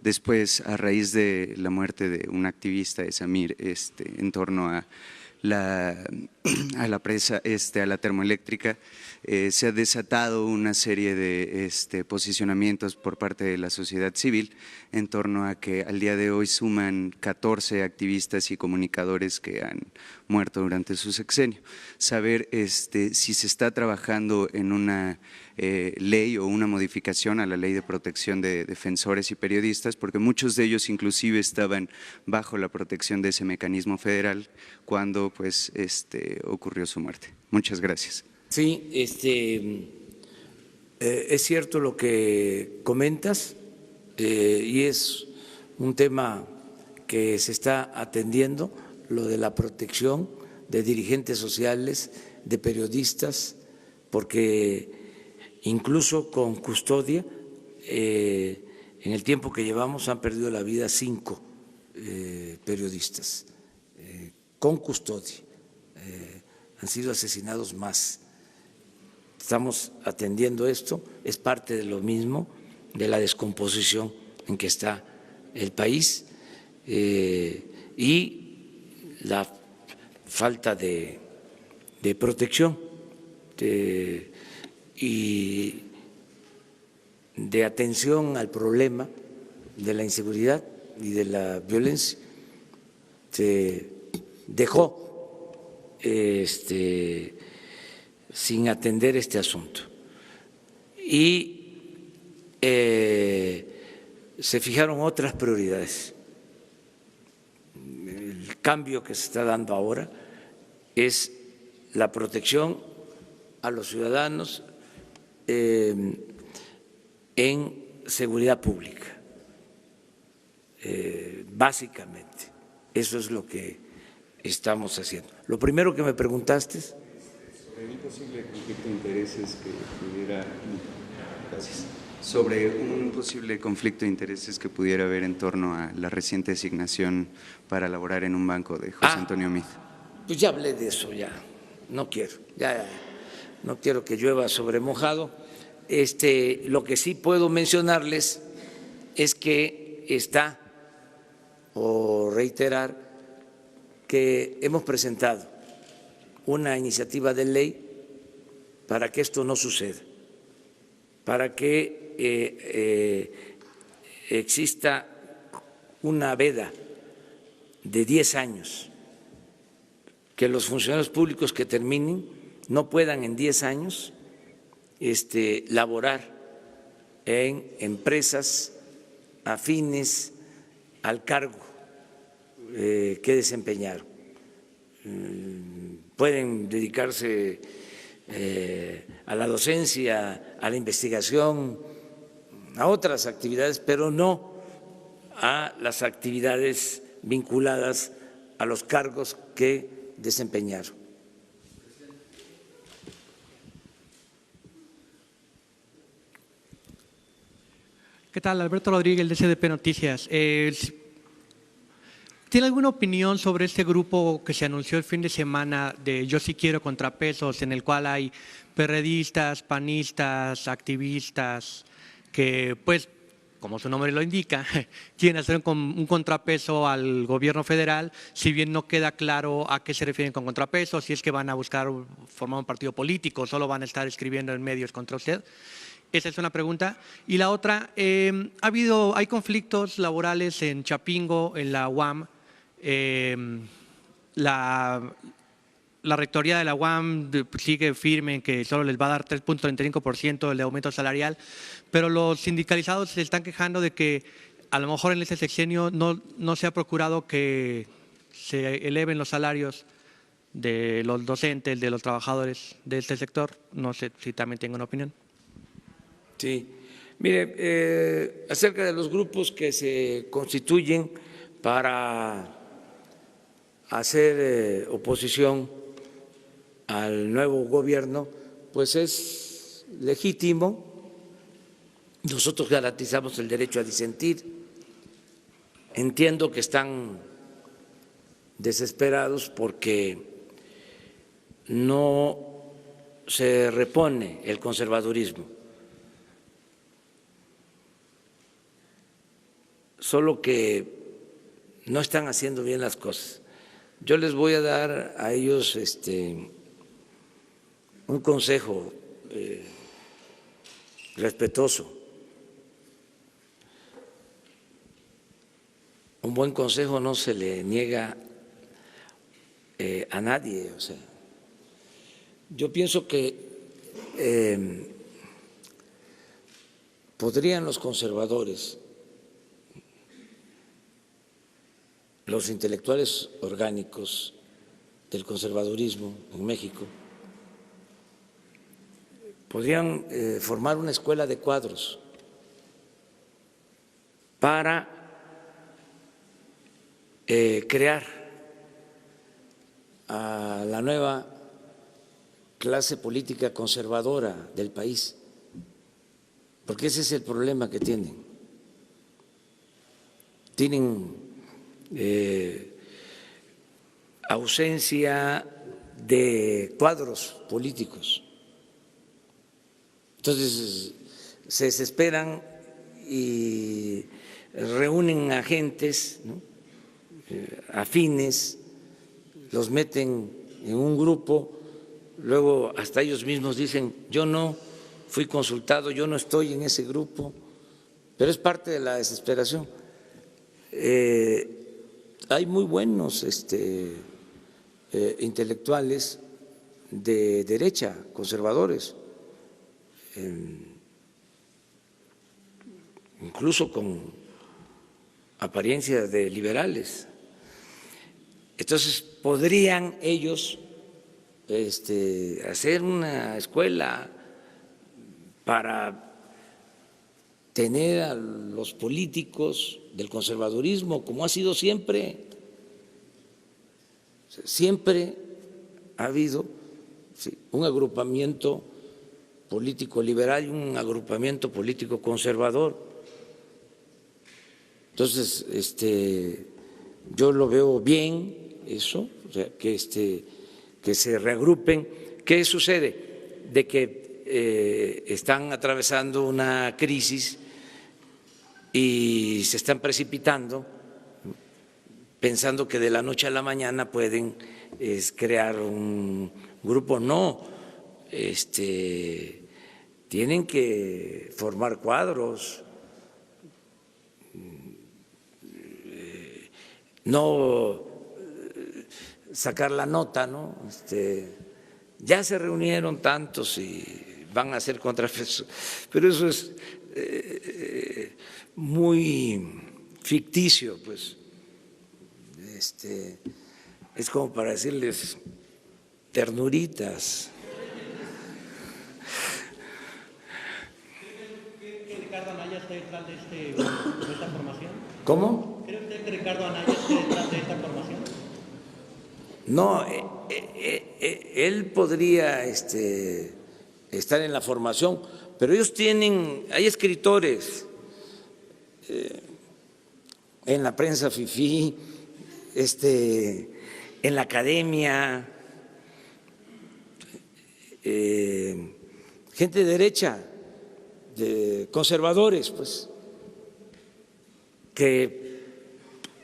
después, a raíz de la muerte de un activista de Samir, en torno a la presa, a la termoeléctrica, se ha desatado una serie de posicionamientos por parte de la sociedad civil en torno a que al día de hoy suman 14 activistas y comunicadores que han muerto durante su sexenio. Saber si se está trabajando en una ley o una modificación a la ley de protección de defensores y periodistas, porque muchos de ellos inclusive estaban bajo la protección de ese mecanismo federal cuando pues ocurrió su muerte. Muchas gracias. Sí, es cierto lo que comentas y es un tema que se está atendiendo, lo de la protección de dirigentes sociales, de periodistas, porque incluso con custodia, en el tiempo que llevamos han perdido la vida 5 periodistas, con custodia, han sido asesinados más. Estamos atendiendo esto, es parte de lo mismo, de la descomposición en que está el país y la falta de protección y de atención al problema de la inseguridad y de la violencia. Se dejó sin atender este asunto y se fijaron otras prioridades. El cambio que se está dando ahora es la protección a los ciudadanos en seguridad pública, básicamente. Eso es lo que estamos haciendo. Lo primero que me preguntaste es sobre un posible conflicto de intereses que pudiera… Gracias. Sobre un posible conflicto de intereses que pudiera haber en torno a la reciente designación para laborar en un banco de José Antonio Meade. Pues ya hablé de eso, ya no quiero que llueva sobre mojado. Lo que sí puedo mencionarles es que está, o reiterar, que hemos presentado una iniciativa de ley para que esto no suceda, para que exista una veda de 10 años, que los funcionarios públicos que terminen no puedan en 10 años laborar en empresas afines al cargo que desempeñaron. Pueden dedicarse a la docencia, a la investigación, a otras actividades, pero no a las actividades vinculadas a los cargos que desempeñaron. ¿Qué tal? Alberto Rodríguez, de SDP Noticias. ¿Tiene alguna opinión sobre este grupo que se anunció el fin de semana de Yo Sí Quiero Contrapesos, en el cual hay perredistas, panistas, activistas, que pues, como su nombre lo indica, quieren hacer un contrapeso al gobierno federal, si bien no queda claro a qué se refieren con contrapeso, si es que van a buscar formar un partido político, solo van a estar escribiendo en medios contra usted? Esa es una pregunta. Y la otra, hay conflictos laborales en Chapingo, en la UAM. La rectoría de la UAM sigue firme en que solo les va a dar 3.35% de aumento salarial, pero los sindicalizados se están quejando de que a lo mejor en este sexenio no se ha procurado que se eleven los salarios de los docentes, de los trabajadores de este sector. No sé si también tengo una opinión. Sí, mire, acerca de los grupos que se constituyen para hacer oposición al nuevo gobierno, pues es legítimo. Nosotros garantizamos el derecho a disentir. Entiendo que están desesperados porque no se repone el conservadurismo. Solo que no están haciendo bien las cosas. Yo les voy a dar a ellos un consejo respetuoso. Un buen consejo no se le niega a nadie. O sea, yo pienso que podrían los conservadores, los intelectuales orgánicos del conservadurismo en México, podrían formar una escuela de cuadros para crear a la nueva clase política conservadora del país, porque ese es el problema que tienen. Tienen ausencia de cuadros políticos. Entonces se desesperan y reúnen agentes, ¿no?, afines, los meten en un grupo, luego hasta ellos mismos dicen: yo no fui consultado, yo no estoy en ese grupo, pero es parte de la desesperación. Hay muy buenos intelectuales de derecha, conservadores, incluso con apariencia de liberales. Entonces, podrían ellos hacer una escuela para tener a los políticos del conservadurismo, como ha sido siempre. Siempre ha habido un agrupamiento político liberal y un agrupamiento político conservador. Entonces, yo lo veo bien eso, o sea, que se reagrupen. ¿Qué sucede? De que están atravesando una crisis y se están precipitando pensando que de la noche a la mañana pueden crear un grupo. No, tienen que formar cuadros, no sacar la nota, ¿no? Ya se reunieron tantos y van a hacer contrapeso, pero eso es muy ficticio, pues. Es como para decirles ternuritas. ¿Cree que Ricardo Anaya está detrás de esta formación? ¿Cómo? ¿Cree usted que Ricardo Anaya está detrás de esta formación? No, él podría estar en la formación, pero ellos hay escritores en la prensa fifí, en la academia, gente de derecha, de conservadores, pues, que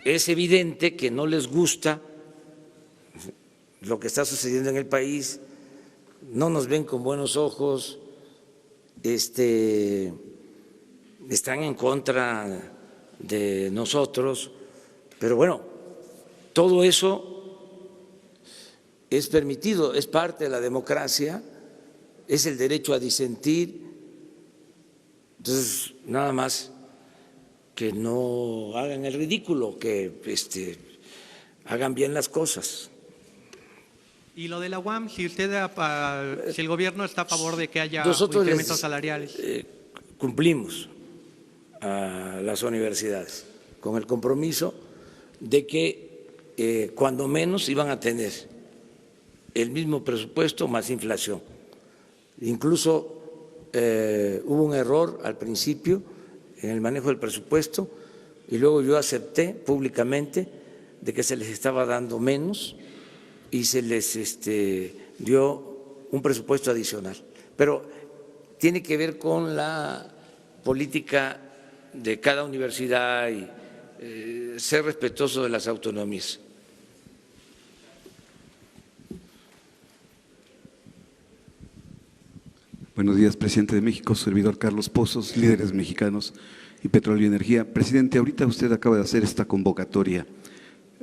es evidente que no les gusta lo que está sucediendo en el país, no nos ven con buenos ojos, están en contra de nosotros, pero bueno, todo eso es permitido, es parte de la democracia, es el derecho a disentir. Entonces, nada más que no hagan el ridículo, que hagan bien las cosas. Y lo de la UAM, si el gobierno está a favor de que haya Nosotros incrementos salariales. Cumplimos a las universidades con el compromiso de que cuando menos iban a tener el mismo presupuesto más inflación. Incluso hubo un error al principio en el manejo del presupuesto y luego yo acepté públicamente de que se les estaba dando menos y se les dio un presupuesto adicional. Pero tiene que ver con la política de cada universidad y ser respetuoso de las autonomías. Buenos días, presidente de México, servidor Carlos Pozos, líderes mexicanos y Petróleo y Energía. Presidente, ahorita usted acaba de hacer esta convocatoria.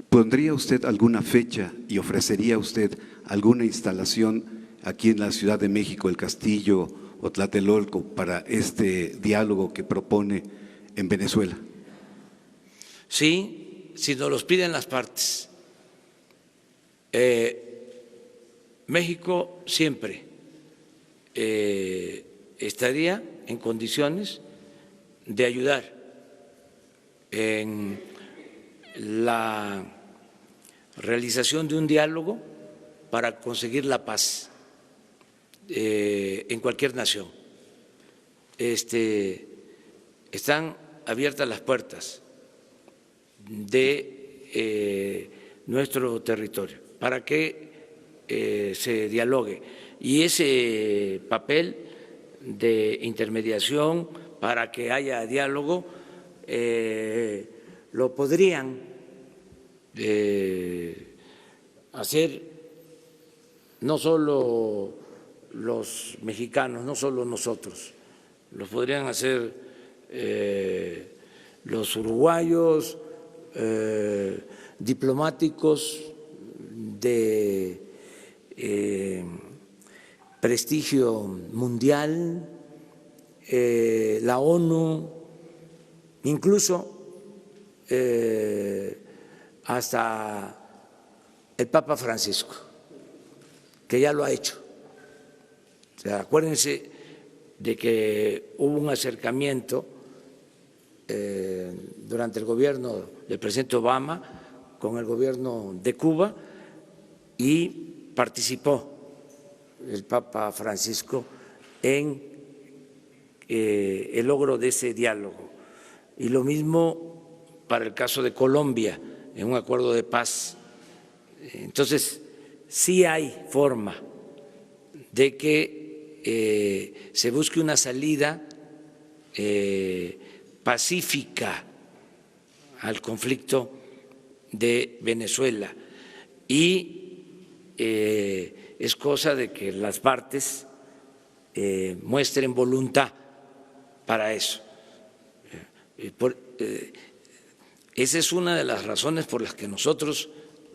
¿Pondría usted alguna fecha y ofrecería usted alguna instalación aquí en la Ciudad de México, el Castillo o Tlatelolco, para este diálogo que propone en Venezuela? Sí, si nos los piden las partes. México siempre estaría en condiciones de ayudar en la realización de un diálogo para conseguir la paz en cualquier nación. Están abiertas las puertas de nuestro territorio para que se dialogue. Y ese papel de intermediación para que haya diálogo lo podrían hacer no solo los mexicanos, no solo nosotros, lo podrían hacer los uruguayos, diplomáticos de prestigio mundial, la ONU, incluso hasta el Papa Francisco, que ya lo ha hecho. O sea, acuérdense de que hubo un acercamiento durante el gobierno del presidente Obama con el gobierno de Cuba y participó el Papa Francisco en el logro de ese diálogo. Y lo mismo para el caso de Colombia, en un acuerdo de paz. Entonces, sí hay forma de que se busque una salida pacífica al conflicto de Venezuela y es cosa de que las partes muestren voluntad para eso. Esa es una de las razones por las que nosotros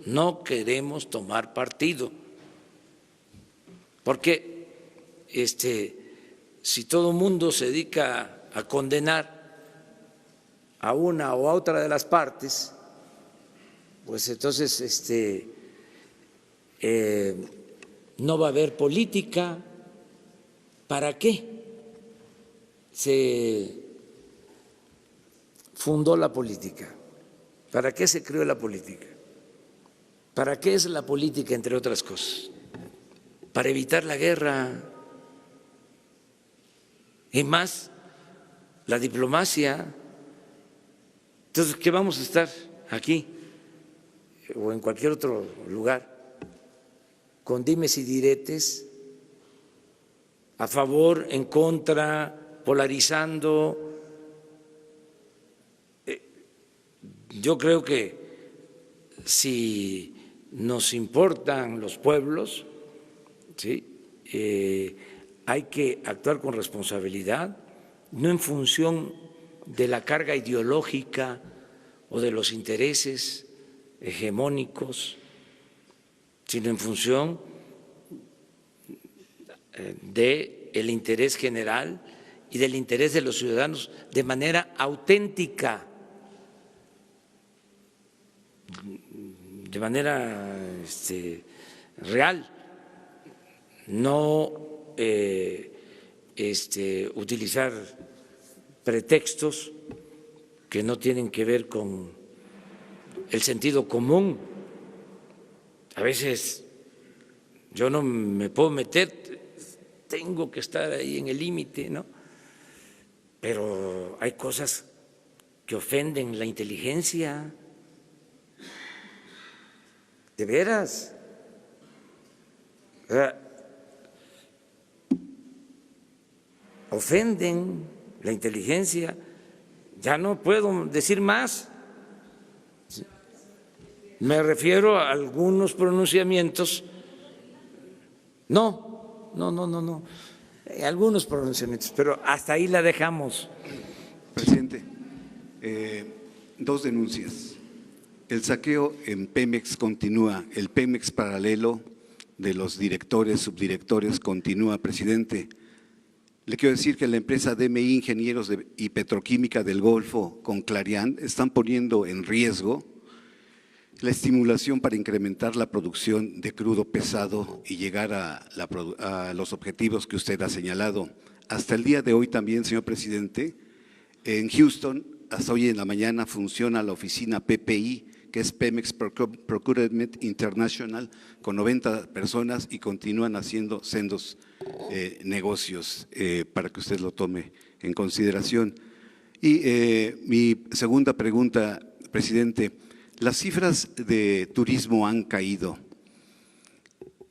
no queremos tomar partido, porque si todo el mundo se dedica a condenar a una o a otra de las partes, pues entonces no va a haber política. ¿Para qué se fundó la política? ¿Para qué se creó la política? ¿Para qué es la política, entre otras cosas? Para evitar la guerra. Y más la diplomacia. Entonces, ¿qué vamos a estar aquí o en cualquier otro lugar con dimes y diretes, a favor, en contra, polarizando? Yo creo que si nos importan los pueblos, ¿sí?, hay que actuar con responsabilidad, no en función de la carga ideológica o de los intereses hegemónicos, sino en función del interés general y del interés de los ciudadanos de manera auténtica, de manera real, no utilizar pretextos que no tienen que ver con el sentido común. A veces yo no me puedo meter, tengo que estar ahí en el límite, ¿no? Pero hay cosas que ofenden la inteligencia, de veras. Ofenden la inteligencia, ya no puedo decir más. Me refiero a algunos pronunciamientos, algunos pronunciamientos, pero hasta ahí la dejamos. Presidente, dos denuncias. El saqueo en Pemex continúa, el Pemex paralelo de los directores, subdirectores continúa, presidente. Le quiero decir que la empresa DMI Ingenieros y Petroquímica del Golfo con Clariant están poniendo en riesgo la estimulación para incrementar la producción de crudo pesado y llegar a los objetivos que usted ha señalado. Hasta el día de hoy también, señor presidente, en Houston, hasta hoy en la mañana funciona la oficina PPI, que es Pemex Procurement International, con 90 personas y continúan haciendo sendos negocios para que usted lo tome en consideración. Y mi segunda pregunta, presidente, las cifras de turismo han caído.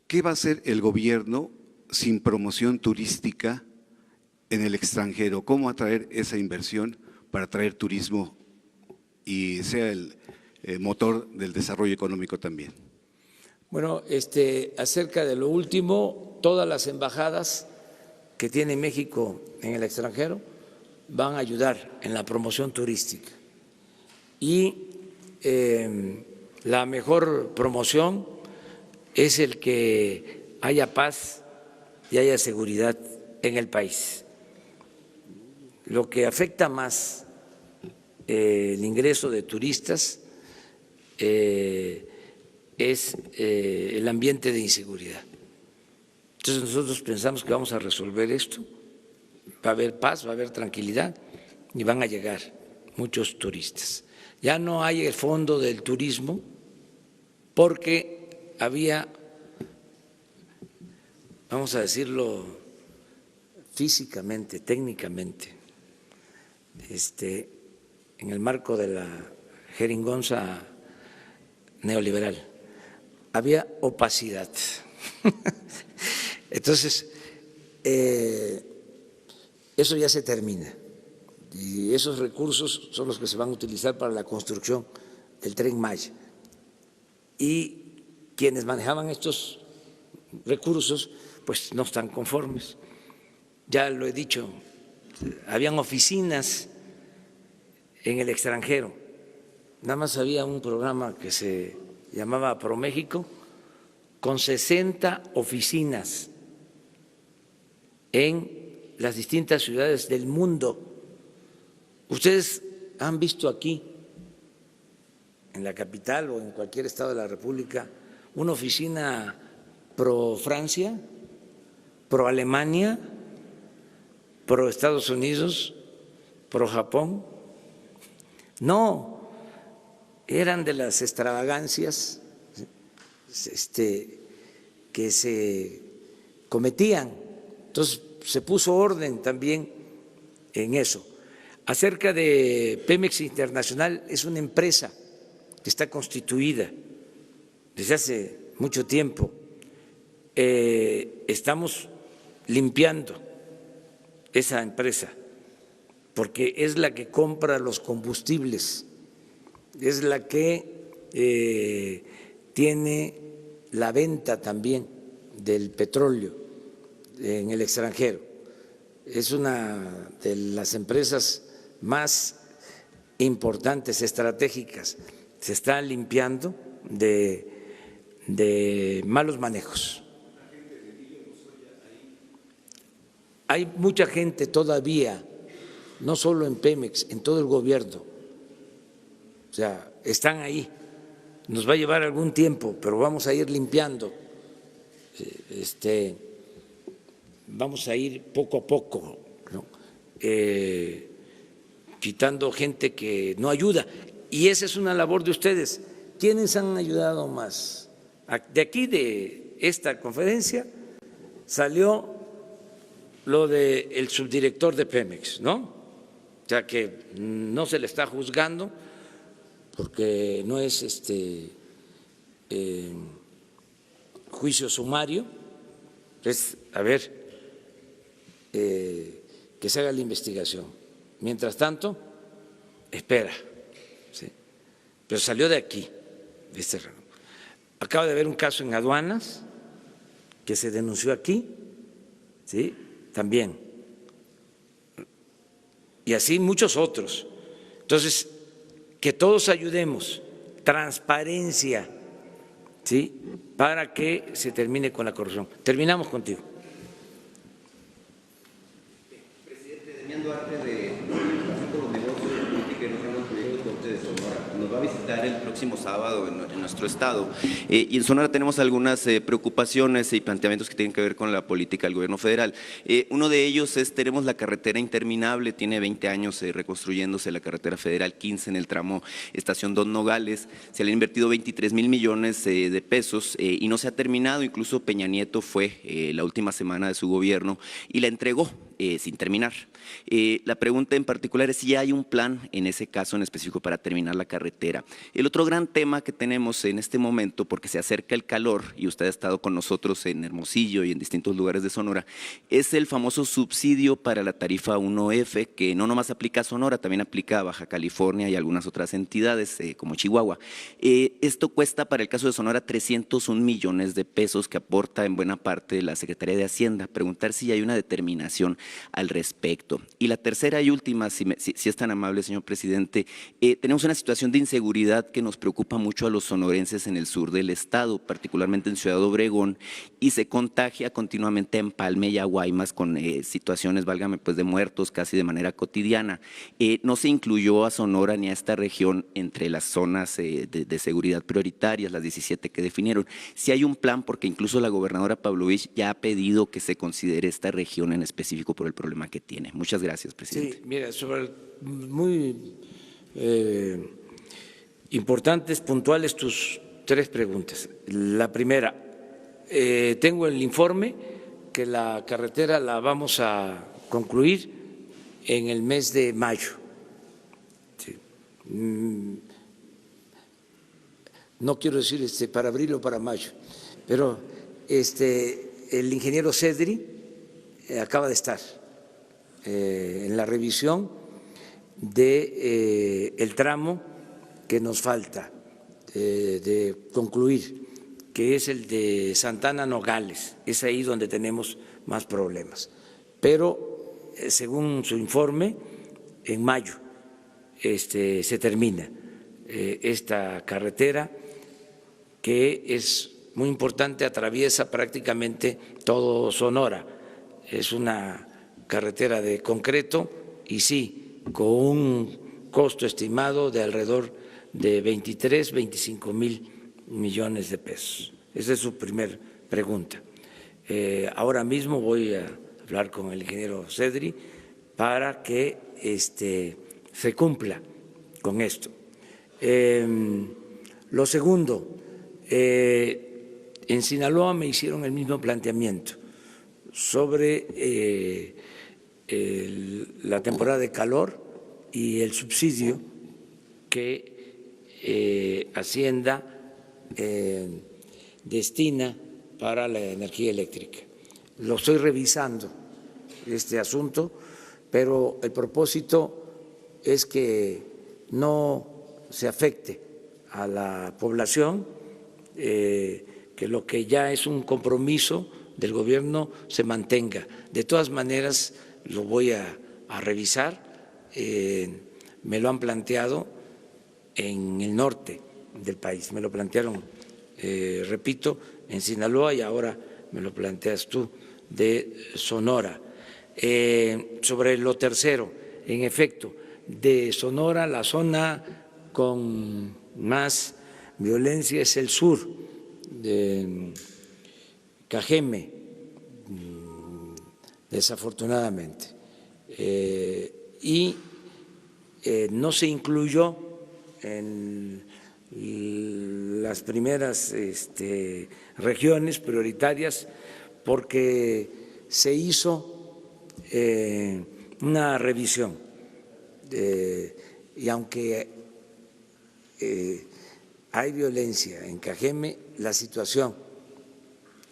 ¿Qué va a hacer el gobierno sin promoción turística en el extranjero? ¿Cómo atraer esa inversión para atraer turismo y sea el motor del desarrollo económico también? Bueno, acerca de lo último, todas las embajadas que tiene México en el extranjero van a ayudar en la promoción turística. Y la mejor promoción es el que haya paz y haya seguridad en el país. Lo que afecta más el ingreso de turistas es el ambiente de inseguridad. Entonces nosotros pensamos que vamos a resolver esto, va a haber paz, va a haber tranquilidad y van a llegar muchos turistas. Ya no hay el fondo del turismo porque había, vamos a decirlo físicamente, técnicamente, en el marco de la jeringonza neoliberal, había opacidad. Entonces, eso ya se termina. y esos recursos son los que se van a utilizar para la construcción del Tren Maya. Y quienes manejaban estos recursos pues no están conformes. Ya lo he dicho, habían oficinas en el extranjero, nada más había un programa que se llamaba ProMéxico con 60 oficinas en las distintas ciudades del mundo. Ustedes han visto aquí, en la capital o en cualquier estado de la República, una oficina pro Francia, pro Alemania, pro Estados Unidos, pro Japón. No, eran de las extravagancias que se cometían. Entonces se puso orden también en eso. Acerca de Pemex Internacional, es una empresa que está constituida desde hace mucho tiempo. Estamos limpiando esa empresa porque es la que compra los combustibles, es la que tiene la venta también del petróleo en el extranjero. Es una de las empresas más importantes, estratégicas. Se está limpiando de malos manejos. Hay mucha gente todavía, no solo en Pemex, en todo el gobierno. O sea, están ahí. Nos va a llevar algún tiempo, pero vamos a ir limpiando. Vamos a ir poco a poco, ¿no? Quitando gente que no ayuda. Y esa es una labor de ustedes. ¿Quiénes han ayudado más? De aquí, de esta conferencia, salió lo del subdirector de Pemex, ¿no? O sea, que no se le está juzgando porque no es juicio sumario, es, a ver, que se haga la investigación. Mientras tanto, espera, ¿sí? Pero salió de aquí, de este rango. Acaba de haber un caso en aduanas que se denunció aquí, ¿sí? También. Y así muchos otros. Entonces, que todos ayudemos, transparencia, ¿sí? Para que se termine con la corrupción. Terminamos contigo. Presidente, Demián Duarte, de Pasión por los Negocios, Política y Nuevos Proyectos Corte de Sonora, nos va a visitar el próximo sábado en nuestro estado. Y en Sonora tenemos algunas preocupaciones y planteamientos que tienen que ver con la política del gobierno federal. Uno de ellos es, tenemos la carretera interminable, tiene 20 años reconstruyéndose la carretera federal 15 en el tramo Estación Don Nogales, se le han invertido 23,000 millones de pesos y no se ha terminado, incluso Peña Nieto fue la última semana de su gobierno y la entregó sin terminar. La pregunta en particular es si hay un plan en ese caso en específico para terminar la carretera. El otro gran tema que tenemos en este momento, porque se acerca el calor y usted ha estado con nosotros en Hermosillo y en distintos lugares de Sonora, es el famoso subsidio para la tarifa 1F, que no nomás aplica a Sonora, también aplica a Baja California y algunas otras entidades como Chihuahua. Esto cuesta para el caso de Sonora 301 millones de pesos que aporta en buena parte la Secretaría de Hacienda. Preguntar si hay una determinación al respecto. Y la tercera y última, si es tan amable, señor presidente, tenemos una situación de inseguridad que nos preocupa mucho a los sonorenses en el sur del estado, particularmente en Ciudad Obregón, y se contagia continuamente a Empalme y a Guaymas con situaciones, válgame, pues de muertos casi de manera cotidiana. No se incluyó a Sonora ni a esta región entre las zonas de seguridad prioritarias, las 17 que definieron. Si hay un plan, porque incluso la gobernadora Pavlovich ya ha pedido que se considere esta región en específico por el problema que tiene. Muchas gracias, presidente. Sí, mira, muy importantes, puntuales tus tres preguntas. La primera, tengo el informe que la carretera la vamos a concluir en el mes de mayo. Sí. No quiero decir para abril o para mayo, pero el ingeniero Cedri acaba de estar en la revisión de el tramo que nos falta de concluir, que es el de Santana Nogales. Es ahí donde tenemos más problemas. Pero según su informe, en mayo se termina esta carretera, que es muy importante, atraviesa prácticamente todo Sonora. Es una carretera de concreto y sí, con un costo estimado de alrededor de 23, 25 mil millones de pesos. Esa es su primer pregunta. Ahora mismo voy a hablar con el ingeniero Cedri para que se cumpla con esto. Lo segundo, en Sinaloa me hicieron el mismo planteamiento sobre la temporada de calor y el subsidio que Hacienda destina para la energía eléctrica. Lo estoy revisando, este asunto, pero el propósito es que no se afecte a la población, que lo que ya es un compromiso del gobierno se mantenga. De todas maneras, lo voy a revisar, me lo han planteado en el norte del país, me lo plantearon, repito, en Sinaloa y ahora me lo planteas tú de Sonora. Sobre lo tercero, en efecto, de Sonora la zona con más violencia es el sur, de Cajeme, desafortunadamente, y no se incluyó en las primeras regiones prioritarias porque se hizo una revisión y aunque hay violencia en Cajeme, la situación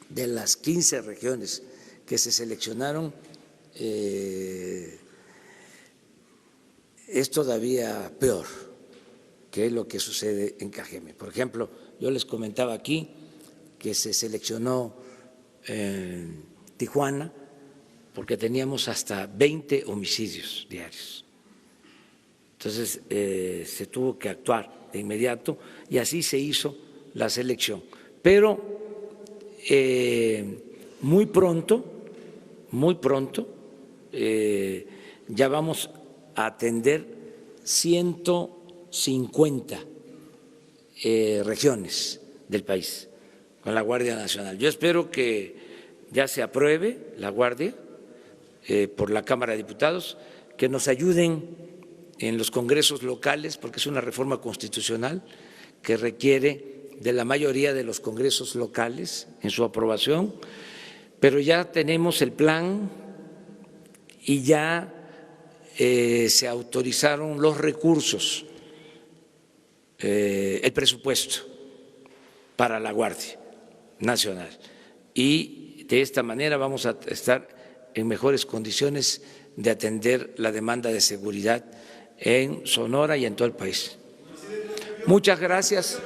de las 15 regiones que se seleccionaron es todavía peor que lo que sucede en Cajeme. Por ejemplo, yo les comentaba aquí que se seleccionó Tijuana porque teníamos hasta 20 homicidios diarios. Entonces se tuvo que actuar de inmediato y así se hizo la selección. Pero muy pronto ya vamos a atender 150 regiones del país con la Guardia Nacional. Yo espero que ya se apruebe la Guardia por la Cámara de Diputados, que nos ayuden en los congresos locales, porque es una reforma constitucional que requiere de la mayoría de los congresos locales en su aprobación, pero ya tenemos el plan y ya se autorizaron los recursos, el presupuesto para la Guardia Nacional. Y de esta manera vamos a estar en mejores condiciones de atender la demanda de seguridad en Sonora y en todo el país. Muchas gracias.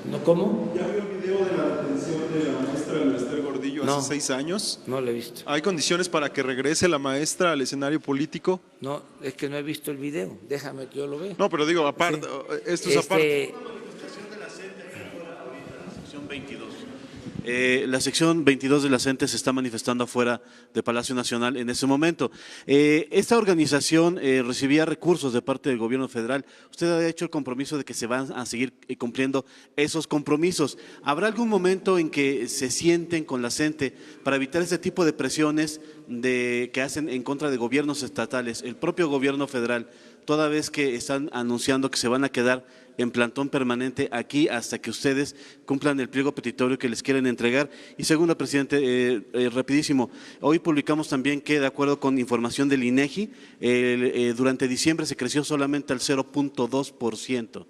¿No, cómo? ¿Ya vio el video de la detención de la maestra Esther Gordillo hace 6 años? No lo he visto. ¿Hay condiciones para que regrese la maestra al escenario político? No, es que no he visto el video. Déjame que yo lo vea. No, pero digo, aparte, esto es aparte. La sección 22 de la CENTE se está manifestando afuera de Palacio Nacional en ese momento. Esta organización recibía recursos de parte del gobierno federal. Usted ha hecho el compromiso de que se van a seguir cumpliendo esos compromisos. ¿Habrá algún momento en que se sienten con la CENTE para evitar ese tipo de presiones que hacen en contra de gobiernos estatales, el propio gobierno federal, toda vez que están anunciando que se van a quedar en plantón permanente aquí hasta que ustedes cumplan el pliego petitorio que les quieren entregar? Y segundo, presidente, rapidísimo, hoy publicamos también que de acuerdo con información del INEGI, durante diciembre se creció solamente al 0.2%.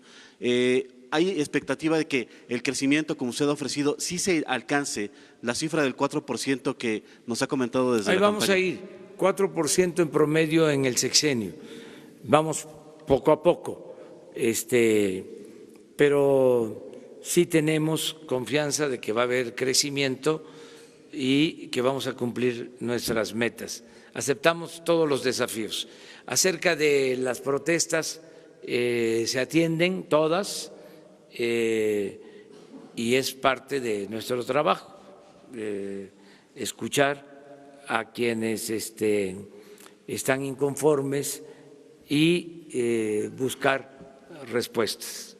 ¿Hay expectativa de que el crecimiento, como usted ha ofrecido, sí se alcance la cifra del 4% que nos ha comentado desde la campaña? Ahí vamos a ir 4% en promedio en el sexenio. Vamos poco a poco, pero sí tenemos confianza de que va a haber crecimiento y que vamos a cumplir nuestras metas. Aceptamos todos los desafíos. Acerca de las protestas, se atienden todas y es parte de nuestro trabajo escuchar a quienes están inconformes y buscar respuestas.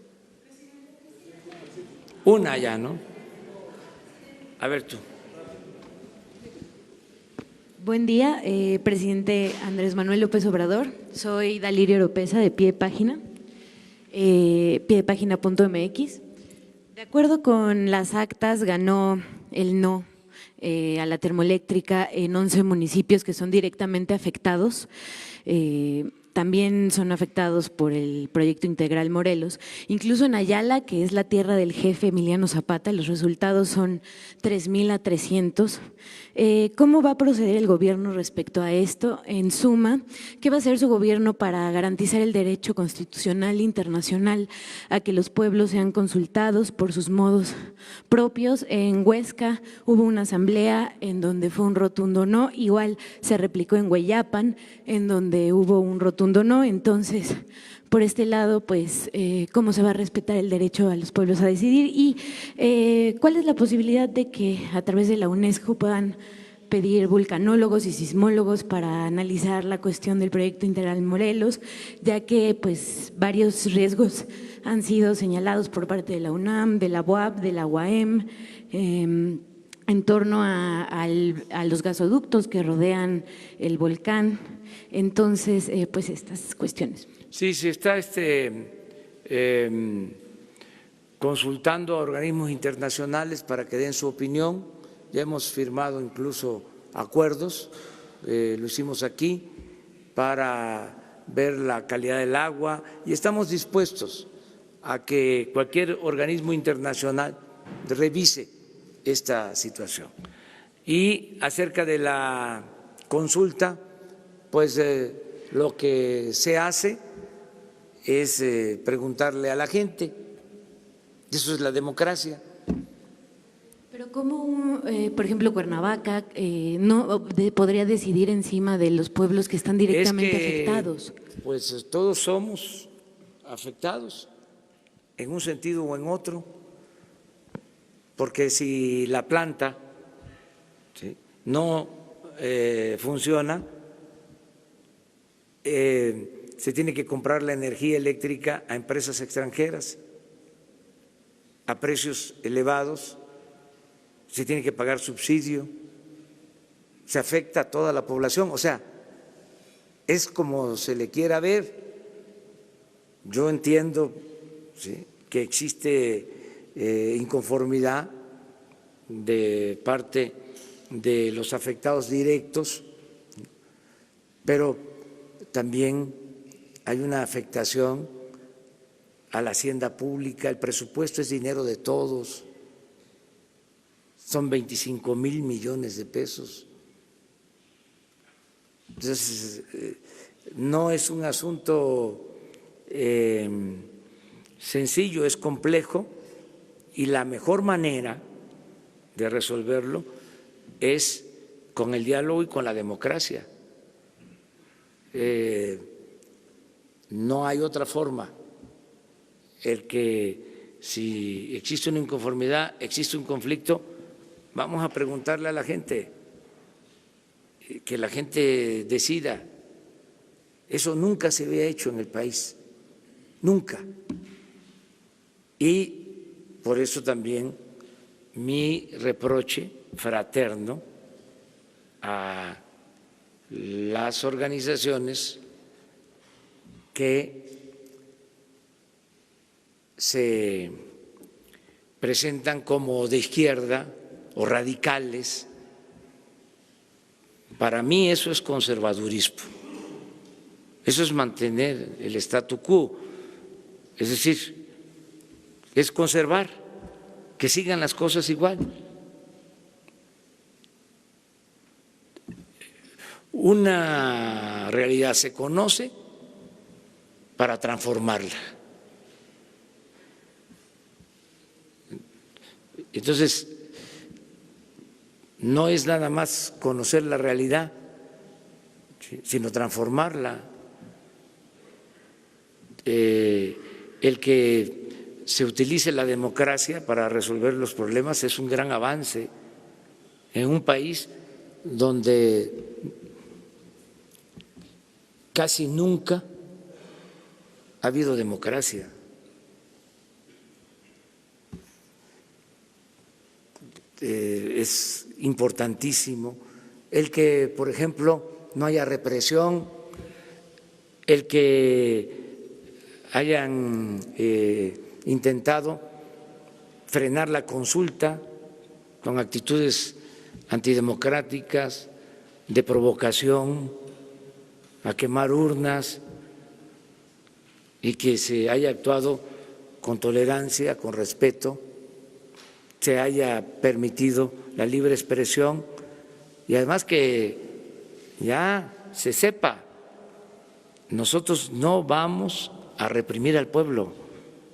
Una ya, ¿no? A ver tú. Buen día, presidente Andrés Manuel López Obrador. Soy Dalirio Oropesa de Pie de Página, piedepagina.mx. De acuerdo con las actas, ganó el no a la termoeléctrica en 11 municipios que son directamente afectados. También son afectados por el proyecto integral Morelos. Incluso en Ayala, que es la tierra del jefe Emiliano Zapata, los resultados son 3,000 a 300. ¿Cómo va a proceder el gobierno respecto a esto? En suma, ¿qué va a hacer su gobierno para garantizar el derecho constitucional internacional a que los pueblos sean consultados por sus modos propios? En Huesca hubo una asamblea en donde fue un rotundo no, igual se replicó en Hueyapan, en donde hubo un rotundo no. Entonces, por este lado, pues, ¿cómo se va a respetar el derecho a los pueblos a decidir? Y ¿cuál es la posibilidad de que a través de la UNESCO puedan pedir vulcanólogos y sismólogos para analizar la cuestión del proyecto integral Morelos, ya que pues varios riesgos han sido señalados por parte de la UNAM, de la UAP, de la UAM, en torno a los gasoductos que rodean el volcán? Entonces, pues estas cuestiones. Sí, se está consultando a organismos internacionales para que den su opinión. Ya hemos firmado incluso acuerdos, lo hicimos aquí, para ver la calidad del agua y estamos dispuestos a que cualquier organismo internacional revise esta situación. Y acerca de la consulta, pues lo que se hace es preguntarle a la gente, eso es la democracia. Pero ¿cómo, por ejemplo, Cuernavaca no podría decidir encima de los pueblos que están directamente afectados? Pues todos somos afectados en un sentido o en otro, porque si la planta no funciona, se tiene que comprar la energía eléctrica a empresas extranjeras a precios elevados, se tiene que pagar subsidio, se afecta a toda la población, o sea, es como se le quiera ver. Yo entiendo que existe inconformidad de parte de los afectados directos, pero también hay una afectación a la hacienda pública, el presupuesto es dinero de todos, son 25,000 millones de pesos. Entonces, no es un asunto sencillo, es complejo y la mejor manera de resolverlo es con el diálogo y con la democracia. No hay otra forma. El que si existe una inconformidad, existe un conflicto, vamos a preguntarle a la gente, que la gente decida. Eso nunca se había hecho en el país, nunca. Y por eso también mi reproche fraterno a las organizaciones que se presentan como de izquierda o radicales. Para mí eso es conservadurismo, eso es mantener el statu quo, es decir, es conservar, que sigan las cosas igual. una realidad se conoce para transformarla. Entonces, no es nada más conocer la realidad, sino transformarla. El que se utilice la democracia para resolver los problemas es un gran avance en un país donde casi nunca ha habido democracia. Es importantísimo el que, por ejemplo, no haya represión, el que hayan intentado frenar la consulta con actitudes antidemocráticas, de provocación, a quemar urnas, y que se haya actuado con tolerancia, con respeto, se haya permitido la libre expresión y además que ya se sepa, nosotros no vamos a reprimir al pueblo,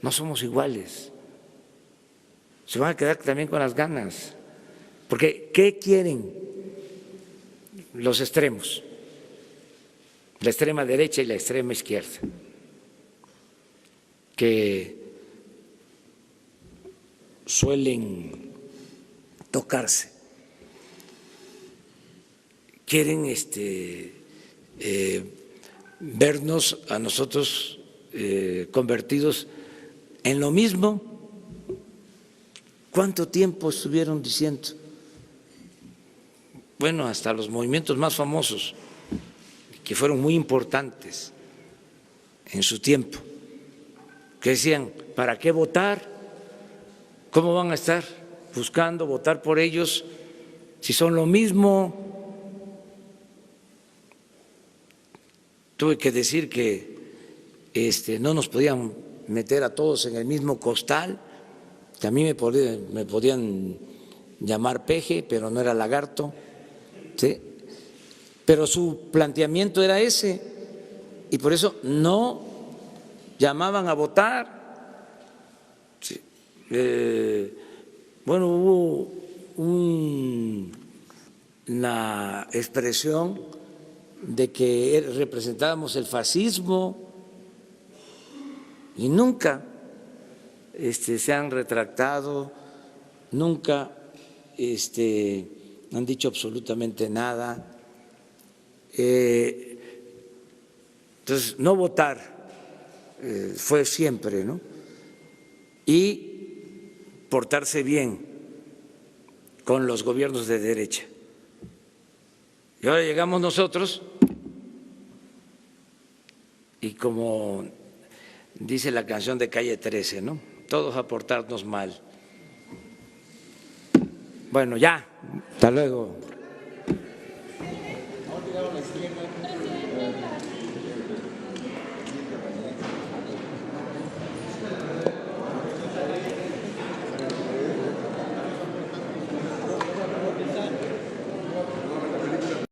no somos iguales, se van a quedar también con las ganas, porque ¿qué quieren los extremos? La extrema derecha y la extrema izquierda, que suelen tocarse, quieren vernos a nosotros convertidos en lo mismo. ¿Cuánto tiempo estuvieron diciendo? Bueno, hasta los movimientos más famosos, que fueron muy importantes en su tiempo, que decían, ¿para qué votar? ¿Cómo van a estar buscando votar por ellos si son lo mismo? Tuve que decir que no nos podían meter a todos en el mismo costal, que a mí me podían llamar peje, pero no era lagarto, ¿sí? Pero su planteamiento era ese, y por eso no llamaban a votar. Sí. Bueno, hubo una expresión de que representábamos el fascismo y nunca se han retractado, nunca han dicho absolutamente nada. Entonces, no votar fue siempre, ¿no? Y portarse bien con los gobiernos de derecha. Y ahora llegamos nosotros y como dice la canción de Calle 13, ¿no? Todos a portarnos mal. Bueno, ya, hasta luego.